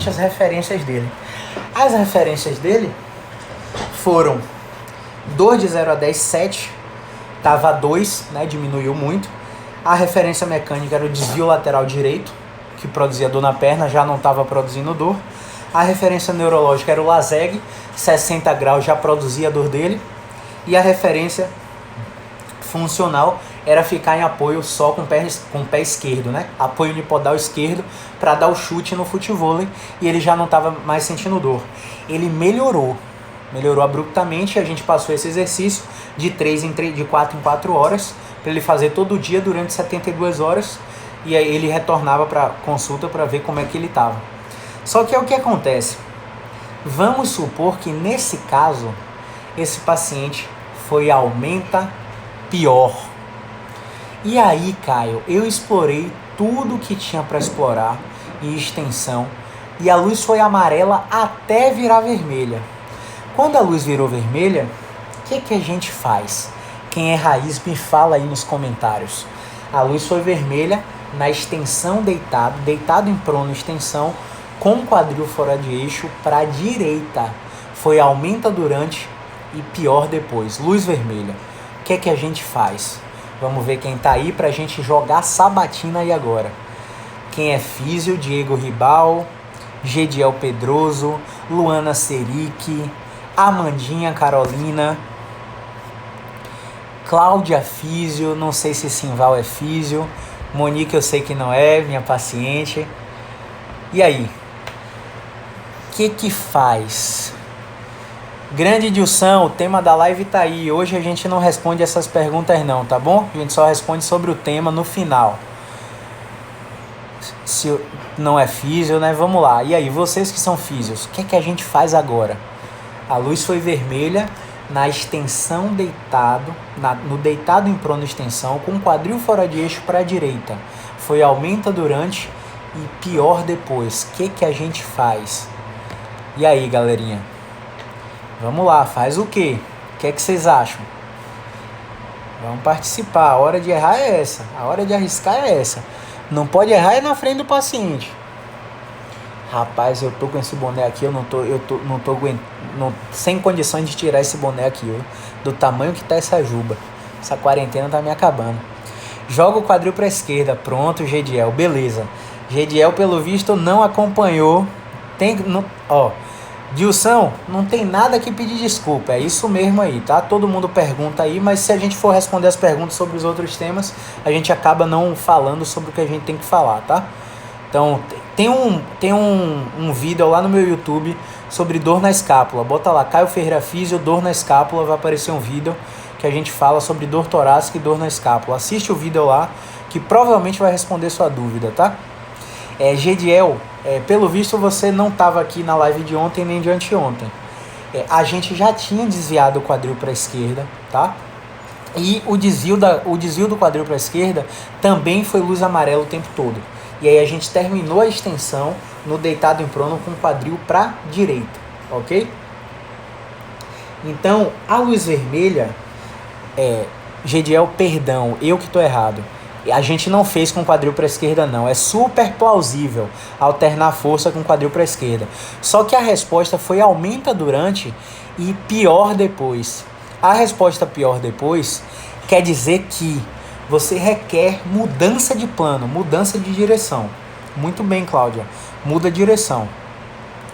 Speaker 1: As referências dele. As referências dele foram dor de 0 a 10, 7, estava 2, né, diminuiu muito. A referência mecânica era o desvio lateral direito, que produzia dor na perna, já não estava produzindo dor. A referência neurológica era o Laseg, 60 graus já produzia a dor dele. E a referência funcional era ficar em apoio só com o pé esquerdo, né? Apoio unipodal esquerdo para dar o chute no futevôlei, e ele já não estava mais sentindo dor. Ele melhorou abruptamente. A gente passou esse exercício de 4 em 4 horas para ele fazer todo dia durante 72 horas, e aí ele retornava para consulta para ver como é que ele estava. Só que é o que acontece. Vamos supor que nesse caso esse paciente foi aumenta pior. E aí, Caio, eu explorei tudo que tinha para explorar em extensão e a luz foi amarela até virar vermelha. Quando a luz virou vermelha, o que a gente faz? Quem é raiz me fala aí nos comentários. A luz foi vermelha na extensão deitado em prono extensão, com o quadril fora de eixo para a direita. Foi aumenta durante e pior depois. Luz vermelha. O que a gente faz? Vamos ver quem tá aí pra gente jogar sabatina aí agora. Quem é físio? Diego Ribal, Gediel Pedroso, Luana Seric, Amandinha Carolina, Cláudia Físio, não sei se Simval é físio, Monique eu sei que não é, minha paciente. E aí? O que faz? Grande Dilson, o tema da live tá aí. Hoje a gente não responde essas perguntas não, tá bom? A gente só responde sobre o tema no final. Se não é físio, né? Vamos lá. E aí, vocês que são físios, o que a gente faz agora? A luz foi vermelha na extensão deitado, no deitado em prono extensão, com o quadril fora de eixo para a direita. Foi aumenta durante e pior depois. O que a gente faz? E aí, galerinha? Vamos lá, faz o quê? O que vocês acham? Vamos participar. A hora de errar é essa. A hora de arriscar é essa. Não pode errar é na frente do paciente. Rapaz, eu tô com esse boné aqui, eu não tô sem condições de tirar esse boné aqui, ó, do tamanho que tá essa juba. Essa quarentena tá me acabando. Joga o quadril pra esquerda. Pronto, Gediel. Beleza. Gediel, pelo visto, não acompanhou. Dilson, não tem nada que pedir desculpa, é isso mesmo aí, tá? Todo mundo pergunta aí, mas se a gente for responder as perguntas sobre os outros temas, a gente acaba não falando sobre o que a gente tem que falar, tá? Então, tem um vídeo lá no meu YouTube sobre dor na escápula. Bota lá, Caio Ferreira Físio, dor na escápula, vai aparecer um vídeo que a gente fala sobre dor torácica e dor na escápula. Assiste o vídeo lá, que provavelmente vai responder sua dúvida, tá? Gediel, pelo visto você não estava aqui na live de ontem nem de anteontem. A gente já tinha desviado o quadril para a esquerda, tá? E o desvio do quadril para a esquerda também foi luz amarela o tempo todo. E aí a gente terminou a extensão no deitado em prono com o quadril para a direita, ok? Então, a luz vermelha, Gediel, perdão, eu que estou errado. A gente não fez com quadril para a esquerda não, é super plausível alternar força com quadril para a esquerda. Só que a resposta foi aumenta durante e pior depois. A resposta pior depois quer dizer que você requer mudança de plano, mudança de direção. Muito bem, Cláudia, muda a direção.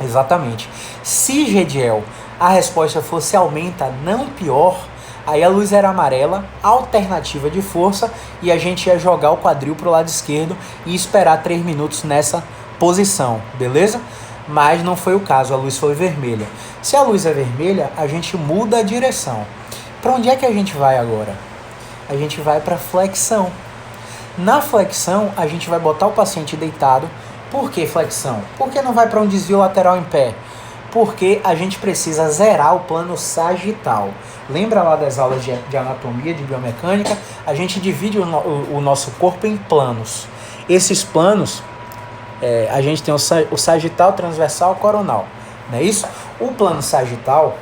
Speaker 1: Exatamente. Se, Gediel, a resposta fosse aumenta, não pior, aí a luz era amarela, alternativa de força, e a gente ia jogar o quadril para o lado esquerdo e esperar 3 minutos nessa posição, beleza? Mas não foi o caso, a luz foi vermelha. Se a luz é vermelha, a gente muda a direção. Para onde é que a gente vai agora? A gente vai para flexão. Na flexão, a gente vai botar o paciente deitado. Por que flexão? Porque não vai para um desvio lateral em pé. Porque a gente precisa zerar o plano sagital. Lembra lá das aulas de anatomia, de biomecânica? A gente divide o nosso corpo em planos. Esses planos, a gente tem o sagital, transversal, coronal. Não é isso? O plano sagital,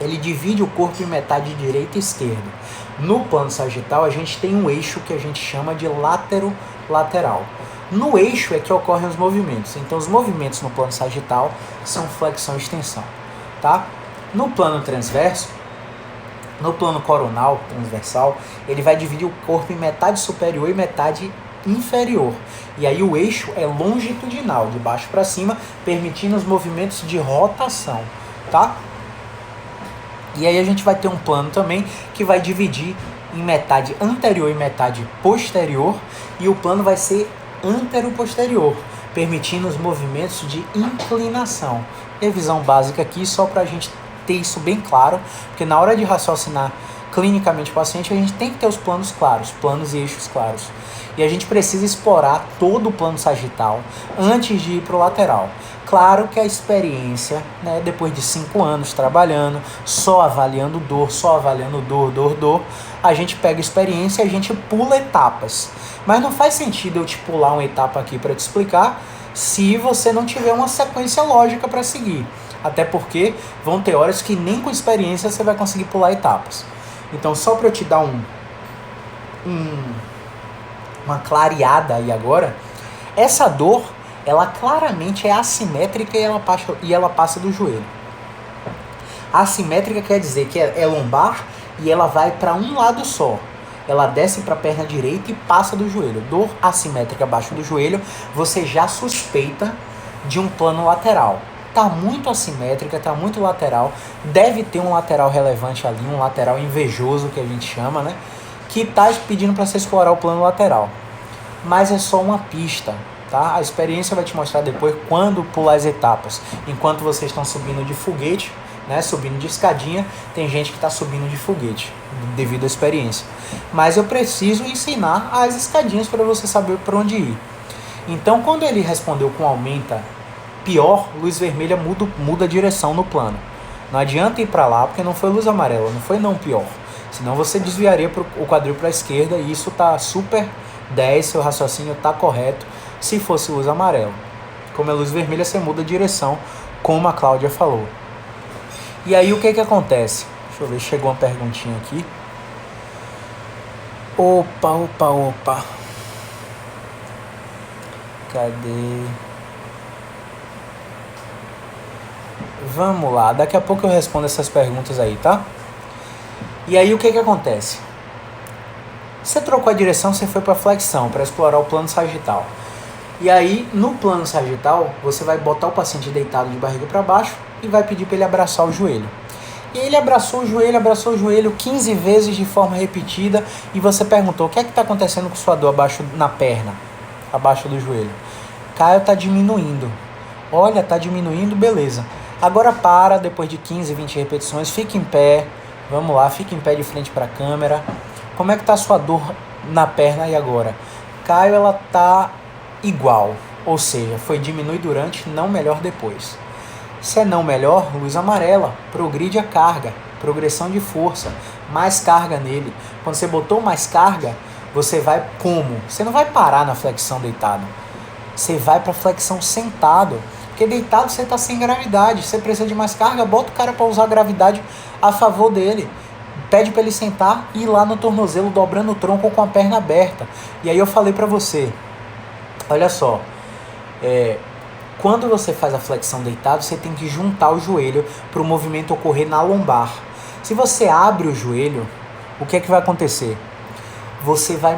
Speaker 1: ele divide o corpo em metade direita e esquerda. No plano sagital, a gente tem um eixo que a gente chama de látero-lateral. No eixo é que ocorrem os movimentos. Então, os movimentos no plano sagital são flexão e extensão, tá? No plano transverso, no plano coronal, transversal, ele vai dividir o corpo em metade superior e metade inferior. E aí o eixo é longitudinal, de baixo para cima, permitindo os movimentos de rotação, tá? E aí a gente vai ter um plano também que vai dividir em metade anterior e metade posterior, e o plano vai ser antero-posterior, permitindo os movimentos de inclinação. Revisão básica aqui, só para a gente ter isso bem claro, porque na hora de raciocinar clinicamente o paciente, a gente tem que ter os planos claros, planos e eixos claros. E a gente precisa explorar todo o plano sagital antes de ir para o lateral. Claro que a experiência, né, depois de 5 anos trabalhando, só avaliando dor, dor, a gente pega experiência e a gente pula etapas. Mas não faz sentido eu te pular uma etapa aqui para te explicar se você não tiver uma sequência lógica para seguir. Até porque vão ter horas que nem com experiência você vai conseguir pular etapas. Então, só para eu te dar uma clareada aí agora, essa dor, ela claramente é assimétrica e ela passa do joelho. Assimétrica quer dizer que é lombar e ela vai para um lado só. Ela desce para a perna direita e passa do joelho. Dor assimétrica abaixo do joelho, você já suspeita de um plano lateral. Tá muito assimétrica, tá muito lateral. Deve ter um lateral relevante ali, um lateral invejoso que a gente chama, né? Que tá pedindo para você explorar o plano lateral. Mas é só uma pista, tá? A experiência vai te mostrar depois quando pular as etapas. Enquanto vocês estão subindo de foguete, né, subindo de escadinha, tem gente que está subindo de foguete, devido à experiência. Mas eu preciso ensinar as escadinhas para você saber para onde ir. Então, quando ele respondeu com aumenta pior, luz vermelha muda a direção no plano. Não adianta ir para lá, porque não foi luz amarela, não foi não pior. Senão você desviaria o quadril para a esquerda e isso tá super 10, seu raciocínio tá correto se fosse luz amarela. Como é luz vermelha, você muda a direção, como a Cláudia falou. E aí o que acontece? Deixa eu ver, chegou uma perguntinha aqui. Opa. Cadê? Vamos lá, daqui a pouco eu respondo essas perguntas aí, tá? E aí o que acontece? Você trocou a direção, você foi para flexão, para explorar o plano sagital. E aí, no plano sagital, você vai botar o paciente deitado de barriga para baixo e vai pedir para ele abraçar o joelho. E ele abraçou o joelho 15 vezes de forma repetida e você perguntou, o que é que está acontecendo com sua dor abaixo na perna, abaixo do joelho? Caio, está diminuindo. Olha, está diminuindo, beleza. Agora para, depois de 15, 20 repetições, fica em pé. Vamos lá, fica em pé de frente para a câmera. Como é que está a sua dor na perna e agora? Caio, ela está igual, ou seja, foi diminui durante, não melhor depois. Se é não melhor, luz amarela, progride a carga, progressão de força, mais carga nele. Quando você botou mais carga, você vai como? Você não vai parar na flexão deitado, você vai para flexão sentado, porque deitado você está sem gravidade, você precisa de mais carga, bota o cara para usar a gravidade a favor dele. Pede para ele sentar e ir lá no tornozelo, dobrando o tronco com a perna aberta. E aí eu falei para você, olha só, quando você faz a flexão deitado, você tem que juntar o joelho para o movimento ocorrer na lombar. Se você abre o joelho, o que é que vai acontecer? Você vai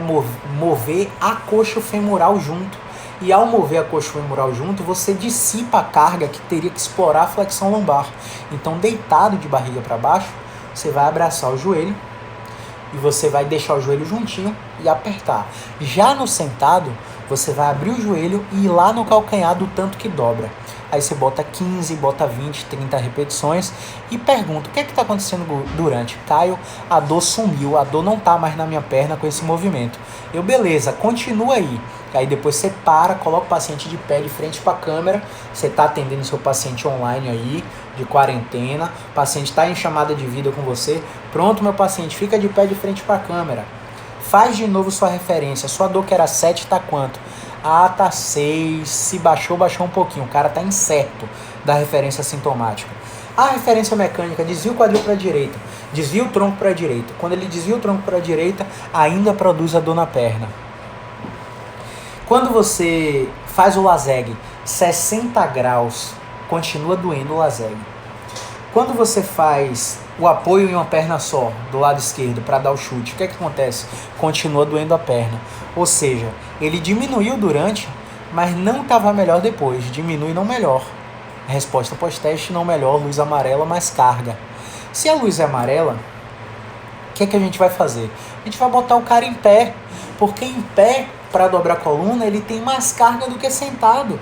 Speaker 1: mover a coxa femoral junto. E ao mover a coxa femoral junto, você dissipa a carga que teria que explorar a flexão lombar. Então, deitado de barriga para baixo, você vai abraçar o joelho e você vai deixar o joelho juntinho e apertar. Já no sentado, você vai abrir o joelho e ir lá no calcanhar do tanto que dobra. Aí você bota 15, bota 20, 30 repetições e pergunta, o que é que está acontecendo durante? Caio, a dor sumiu, a dor não está mais na minha perna com esse movimento. Eu, beleza, continua aí. Aí depois você para, coloca o paciente de pé de frente para a câmera, você está atendendo seu paciente online aí, de quarentena, o paciente está em chamada de vídeo com você, pronto meu paciente, fica de pé de frente para a câmera. Faz de novo sua referência, sua dor que era 7 está quanto? Ah, tá 6, se baixou, baixou um pouquinho, o cara tá incerto da referência sintomática. A referência mecânica, desvia o quadril para a direita, desvia o tronco para a direita. Quando ele desvia o tronco para a direita, ainda produz a dor na perna. Quando você faz o Laseg 60 graus, continua doendo o Laseg. Quando você faz o apoio em uma perna só, do lado esquerdo, para dar o chute, o que é que acontece? Continua doendo a perna. Ou seja, ele diminuiu durante, mas não estava melhor depois. Diminui, não melhor. Resposta pós-teste, não melhor. Luz amarela, mais carga. Se a luz é amarela, o que é que a gente vai fazer? A gente vai botar o cara em pé. Porque em pé, para dobrar a coluna, ele tem mais carga do que sentado.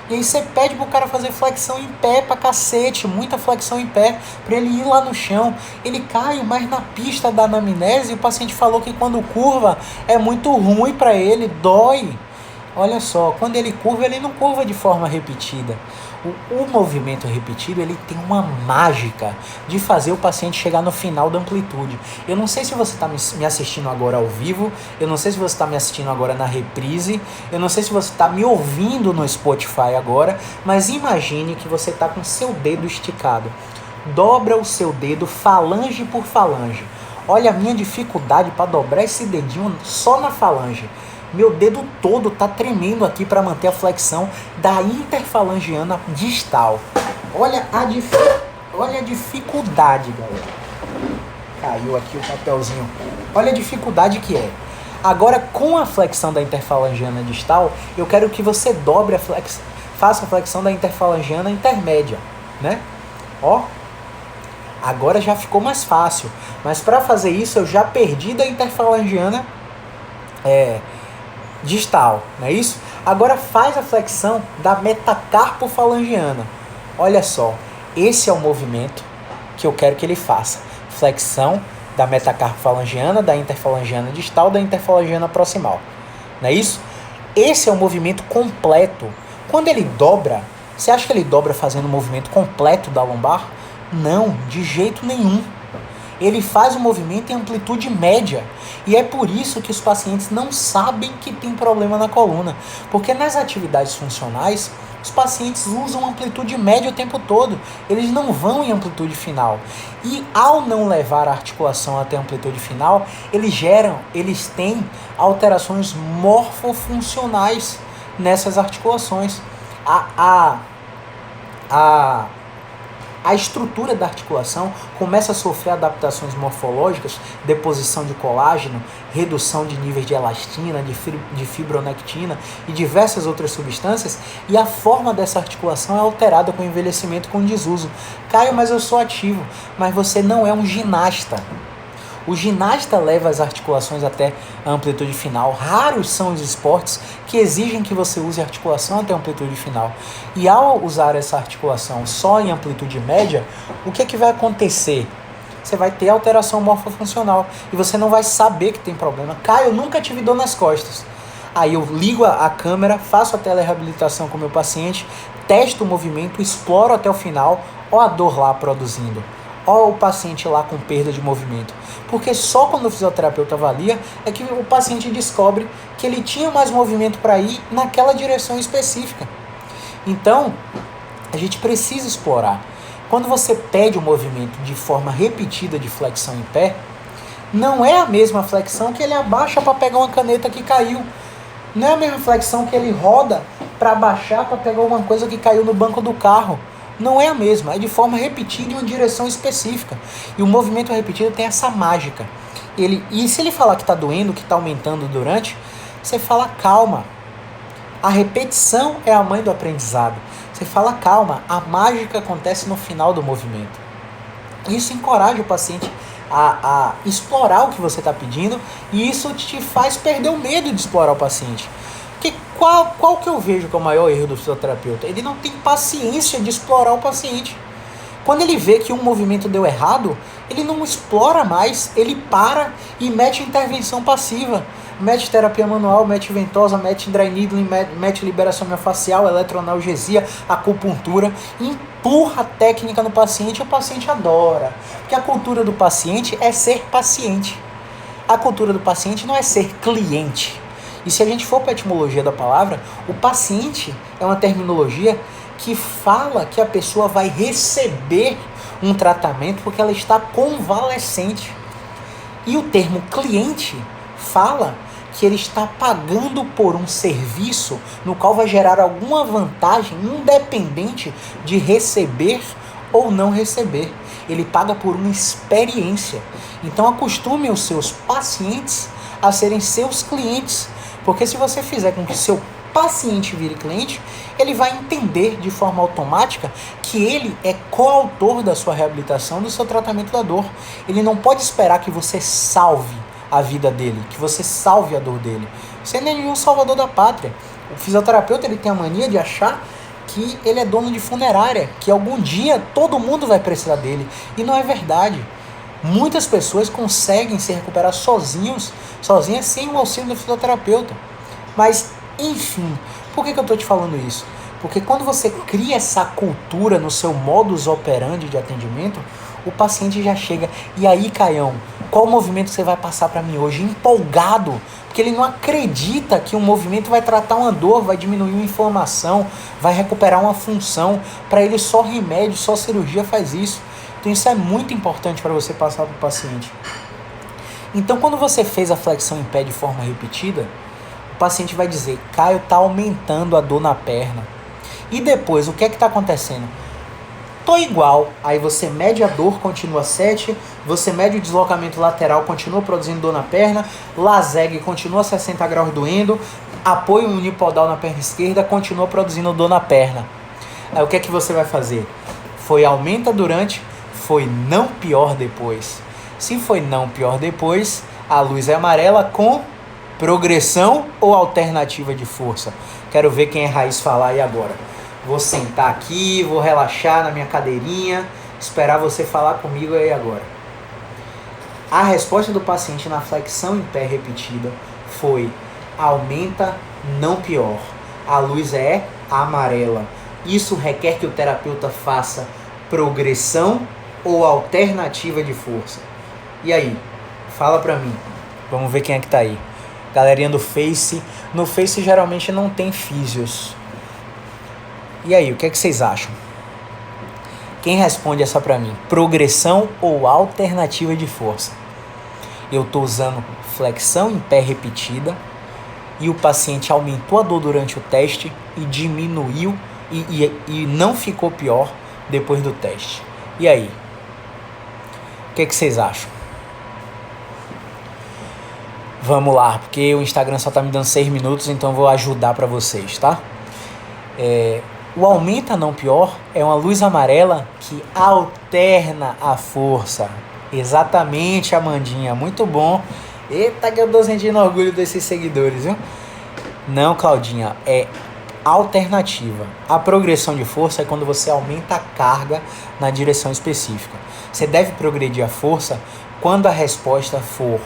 Speaker 1: E aí você pede pro cara fazer flexão em pé pra cacete, muita flexão em pé, pra ele ir lá no chão. Ele cai, mas na pista da anamnese o paciente falou que quando curva é muito ruim pra ele, dói. Olha só, quando ele curva, ele não curva de forma repetida. O movimento repetido, ele tem uma mágica de fazer o paciente chegar no final da amplitude. Eu não sei se você está me assistindo agora ao vivo, eu não sei se você está me assistindo agora na reprise, eu não sei se você está me ouvindo no Spotify agora, mas imagine que você está com seu dedo esticado. Dobra o seu dedo falange por falange. Olha a minha dificuldade para dobrar esse dedinho só na falange. Meu dedo todo tá tremendo aqui para manter a flexão da interfalangiana distal. Olha a dificuldade, galera. Caiu aqui o papelzinho. Olha a dificuldade que é. Agora, com a flexão da interfalangiana distal, eu quero que você dobre faça a flexão da interfalangiana intermédia, né? Ó. Agora já ficou mais fácil. Mas para fazer isso, eu já perdi da interfalangiana distal, não é isso? Agora faz a flexão da metacarpofalangiana. Olha só, esse é o movimento que eu quero que ele faça. Flexão da metacarpofalangiana, da interfalangiana distal, da interfalangiana proximal. Não é isso? Esse é o movimento completo. Quando ele dobra, você acha que ele dobra fazendo o movimento completo da lombar? Não, de jeito nenhum. Ele faz o movimento em amplitude média. E é por isso que os pacientes não sabem que tem problema na coluna. Porque nas atividades funcionais, os pacientes usam amplitude média o tempo todo. Eles não vão em amplitude final. E ao não levar a articulação até a amplitude final, eles têm alterações morfofuncionais nessas articulações. a estrutura da articulação começa a sofrer adaptações morfológicas, deposição de colágeno, redução de níveis de elastina, de fibronectina e diversas outras substâncias, e a forma dessa articulação é alterada com o envelhecimento e com o desuso. Caio, mas eu sou ativo, mas você não é um ginasta. O ginasta leva as articulações até a amplitude final. Raros são os esportes que exigem que você use a articulação até a amplitude final. E ao usar essa articulação só em amplitude média, o que é que vai acontecer? Você vai ter alteração morfofuncional e você não vai saber que tem problema. Caio, eu nunca tive dor nas costas. Aí eu ligo a câmera, faço a telereabilitação com o meu paciente, testo o movimento, exploro até o final, ó a dor lá produzindo. Ó o paciente lá com perda de movimento. Porque só quando o fisioterapeuta avalia é que o paciente descobre que ele tinha mais movimento para ir naquela direção específica. Então, a gente precisa explorar. Quando você pede o movimento de forma repetida de flexão em pé, não é a mesma flexão que ele abaixa para pegar uma caneta que caiu. Não é a mesma flexão que ele roda para abaixar para pegar alguma coisa que caiu no banco do carro. Não é a mesma, é de forma repetida em uma direção específica. E o movimento repetido tem essa mágica. E se ele falar que está doendo, que está aumentando durante, você fala calma. A repetição é a mãe do aprendizado. Você fala calma, a mágica acontece no final do movimento. Isso encoraja o paciente a explorar o que você está pedindo, e isso te faz perder o medo de explorar o paciente. Porque qual que eu vejo que é o maior erro do fisioterapeuta? Ele não tem paciência de explorar o paciente. Quando ele vê que um movimento deu errado, ele não explora mais, ele para e mete intervenção passiva. Mete terapia manual, mete ventosa, mete dry needling, mete liberação miofascial, eletroanalgesia, acupuntura, empurra a técnica no paciente e o paciente adora. Porque a cultura do paciente é ser paciente. A cultura do paciente não é ser cliente. E se a gente for para a etimologia da palavra, o paciente é uma terminologia que fala que a pessoa vai receber um tratamento porque ela está convalescente. E o termo cliente fala que ele está pagando por um serviço no qual vai gerar alguma vantagem independente de receber ou não receber. Ele paga por uma experiência. Então acostume os seus pacientes a serem seus clientes. Porque se você fizer com que seu paciente vire cliente, ele vai entender de forma automática que ele é coautor da sua reabilitação, do seu tratamento da dor. Ele não pode esperar que você salve a vida dele, que você salve a dor dele. Você não é nenhum salvador da pátria. O fisioterapeuta ele tem a mania de achar que ele é dono de funerária, que algum dia todo mundo vai precisar dele. E não é verdade. Muitas pessoas conseguem se recuperar sozinhas sem o auxílio do fisioterapeuta. Mas, enfim, por que eu estou te falando isso? Porque quando você cria essa cultura no seu modus operandi de atendimento, o paciente já chega. E aí, Caião, qual movimento você vai passar para mim hoje? Empolgado, porque ele não acredita que um movimento vai tratar uma dor, vai diminuir uma inflamação, vai recuperar uma função. Para ele só remédio, só cirurgia faz isso. Então isso é muito importante para você passar para o paciente. Então quando você fez a flexão em pé de forma repetida, o paciente vai dizer, Caio, está aumentando a dor na perna. E depois, o que é que está acontecendo? Tô igual. Aí você mede a dor, continua 7, você mede o deslocamento lateral, continua produzindo dor na perna, laseg continua 60 graus doendo, apoio unipodal na perna esquerda, continua produzindo dor na perna. Aí o que é que você vai fazer? Foi aumenta durante, foi não pior depois. Se foi não pior depois, a luz é amarela com progressão ou alternativa de força. Quero ver quem é raiz falar aí agora. Vou sentar aqui, vou relaxar na minha cadeirinha, esperar você falar comigo aí agora. A resposta do paciente na flexão em pé repetida foi aumenta, não pior. A luz é amarela. Isso requer que o terapeuta faça progressão ou alternativa de força. E aí? Fala pra mim. Vamos ver quem é que tá aí. Galerinha do Face. No Face geralmente não tem físios. E aí, o que é que vocês acham? Quem responde essa pra mim? Progressão ou alternativa de força? Eu tô usando flexão em pé repetida e o paciente aumentou a dor durante o teste e diminuiu e não ficou pior depois do teste. E aí? O que vocês acham? Vamos lá, porque o Instagram só tá me dando 6 minutos, então eu vou ajudar para vocês, tá? O aumenta não pior é uma luz amarela que alterna a força. Exatamente, Amandinha, muito bom. Eita, que eu tô sentindo orgulho desses seguidores, viu? Não, Claudinha, é alternativa. A progressão de força é quando você aumenta a carga na direção específica. Você deve progredir a força quando a resposta for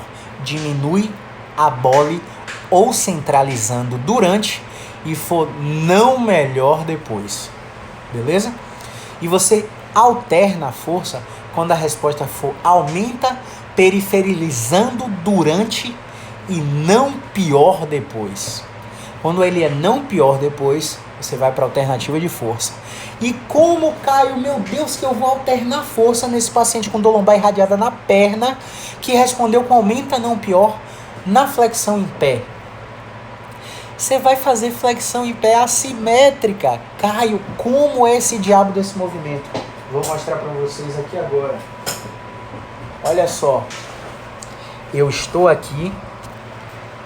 Speaker 1: diminui, abole ou centralizando durante e for não melhor depois. Beleza? E você alterna a força quando a resposta for aumenta, periferizando durante e não pior depois. Quando ele é não pior depois, você vai para a alternativa de força. E como, Caio, meu Deus, que eu vou alternar força nesse paciente com dor lombar irradiada na perna, que respondeu com aumenta não pior na flexão em pé? Você vai fazer flexão em pé assimétrica. Caio, como é esse diabo desse movimento? Vou mostrar para vocês aqui agora. Olha só. Eu estou aqui.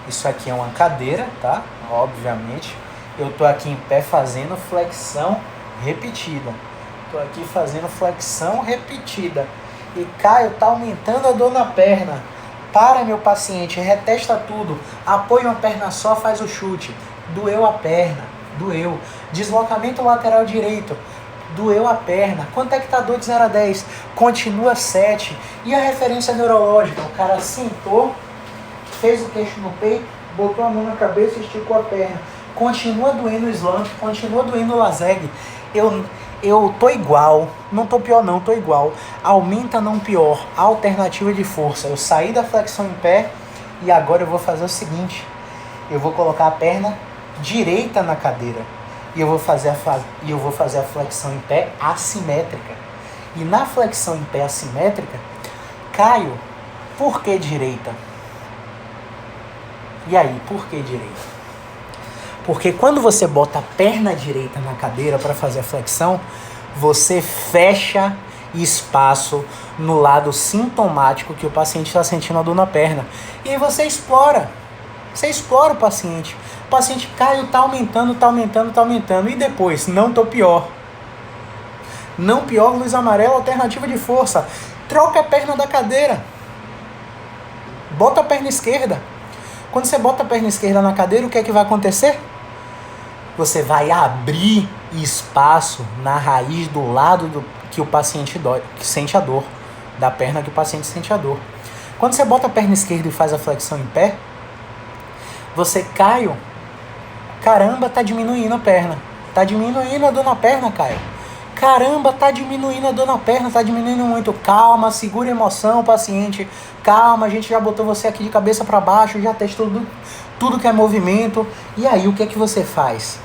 Speaker 1: Isso aqui é uma cadeira, tá? Obviamente. Eu estou aqui em pé fazendo flexão repetida. Estou aqui fazendo flexão repetida. E Caio, tá aumentando a dor na perna. Para, meu paciente, retesta tudo. Apoia uma perna só, faz o chute. Doeu a perna, doeu. Deslocamento lateral direito, doeu a perna. Quanto é que tá a dor de 0 a 10? Continua 7. E a referência neurológica? O cara sentou, fez o queixo no peito, botou a mão na cabeça e esticou a perna. Continua doendo o slump, continua doendo o laseg. Eu tô igual, não tô pior não, tô igual. Aumenta não pior, alternativa de força. Eu saí da flexão em pé e agora eu vou fazer o seguinte. Eu vou colocar a perna direita na cadeira. E eu vou fazer a flexão em pé assimétrica. E na flexão em pé assimétrica, Caio, por que direita? E aí, por que direita? Porque quando você bota a perna direita na cadeira para fazer a flexão, você fecha espaço no lado sintomático que o paciente está sentindo a dor na perna. E aí você explora o paciente. O paciente, Caio, tá aumentando. E depois, não tô pior. Não pior, luz amarela, alternativa de força. Troca a perna da cadeira. Bota a perna esquerda. Quando você bota a perna esquerda na cadeira, o que é que vai acontecer? Você vai abrir espaço na raiz do lado que o paciente que sente a dor. Da perna que o paciente sente a dor. Quando você bota a perna esquerda e faz a flexão em pé, você, Caio, caramba, tá diminuindo a perna. Tá diminuindo a dor na perna, Caio. Caramba, tá diminuindo a dor na perna, tá diminuindo muito. Calma, segura a emoção, paciente. Calma, a gente já botou você aqui de cabeça para baixo, já testou tudo que é movimento. E aí, o que é que você faz?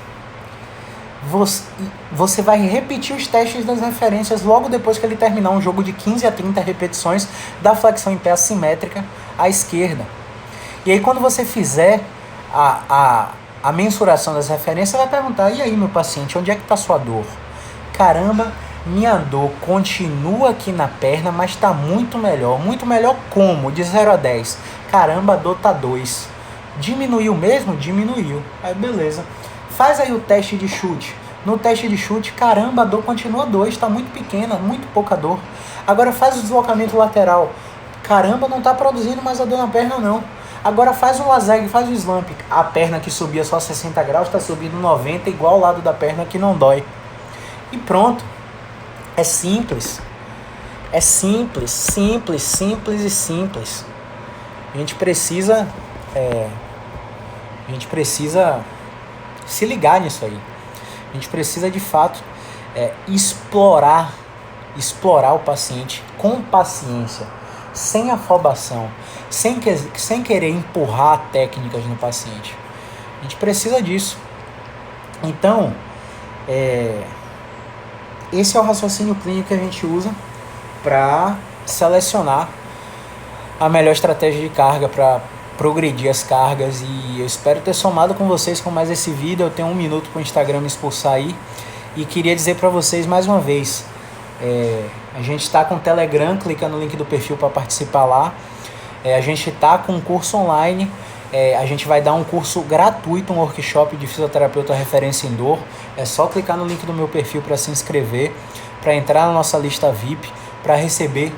Speaker 1: Você vai repetir os testes das referências logo depois que ele terminar um jogo de 15 a 30 repetições da flexão em pé assimétrica à esquerda. E aí, quando você fizer a mensuração das referências, você vai perguntar, e aí, meu paciente, onde é que está sua dor? Caramba, minha dor continua aqui na perna, mas está muito melhor. Muito melhor como? De 0 a 10. Caramba, a dor tá 2. Diminuiu mesmo? Diminuiu. Aí beleza. Faz aí o teste de chute. No teste de chute, caramba, a dor continua 2. Está muito pequena, muito pouca dor. Agora faz o deslocamento lateral. Caramba, não está produzindo mais a dor na perna não. Agora faz o laseg, faz o slump. A perna que subia só 60 graus está subindo 90, igual ao lado da perna que não dói. E pronto. É simples. É simples, simples, simples e simples. A gente precisa se ligar nisso aí. A gente precisa de fato explorar o paciente com paciência, sem afobação, sem querer empurrar técnicas no paciente. A gente precisa disso. Então, esse é o raciocínio clínico que a gente usa para selecionar a melhor estratégia de carga para progredir as cargas. E eu espero ter somado com vocês com mais esse vídeo. Eu tenho 1 minuto para o Instagram me expulsar aí. E queria dizer para vocês mais uma vez, A gente está com o Telegram, clica no link do perfil para participar lá. A gente está com um curso online, a gente vai dar um curso gratuito, um workshop de fisioterapeuta referência em dor. É só clicar no link do meu perfil para se inscrever, para entrar na nossa lista VIP, para receber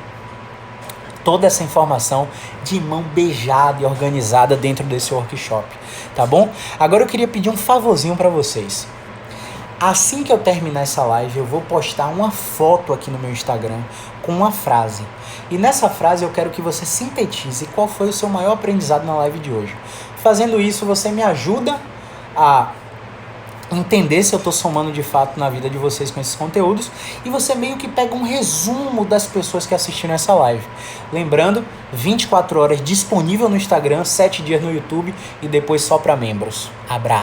Speaker 1: toda essa informação de mão beijada e organizada dentro desse workshop, tá bom? Agora eu queria pedir um favorzinho para vocês. Assim que eu terminar essa live, eu vou postar uma foto aqui no meu Instagram com uma frase. E nessa frase eu quero que você sintetize qual foi o seu maior aprendizado na live de hoje. Fazendo isso, você me ajuda a entender se eu estou somando de fato na vida de vocês com esses conteúdos, e você meio que pega um resumo das pessoas que assistiram essa live. Lembrando, 24 horas disponível no Instagram, 7 dias no YouTube e depois só para membros. Abraço!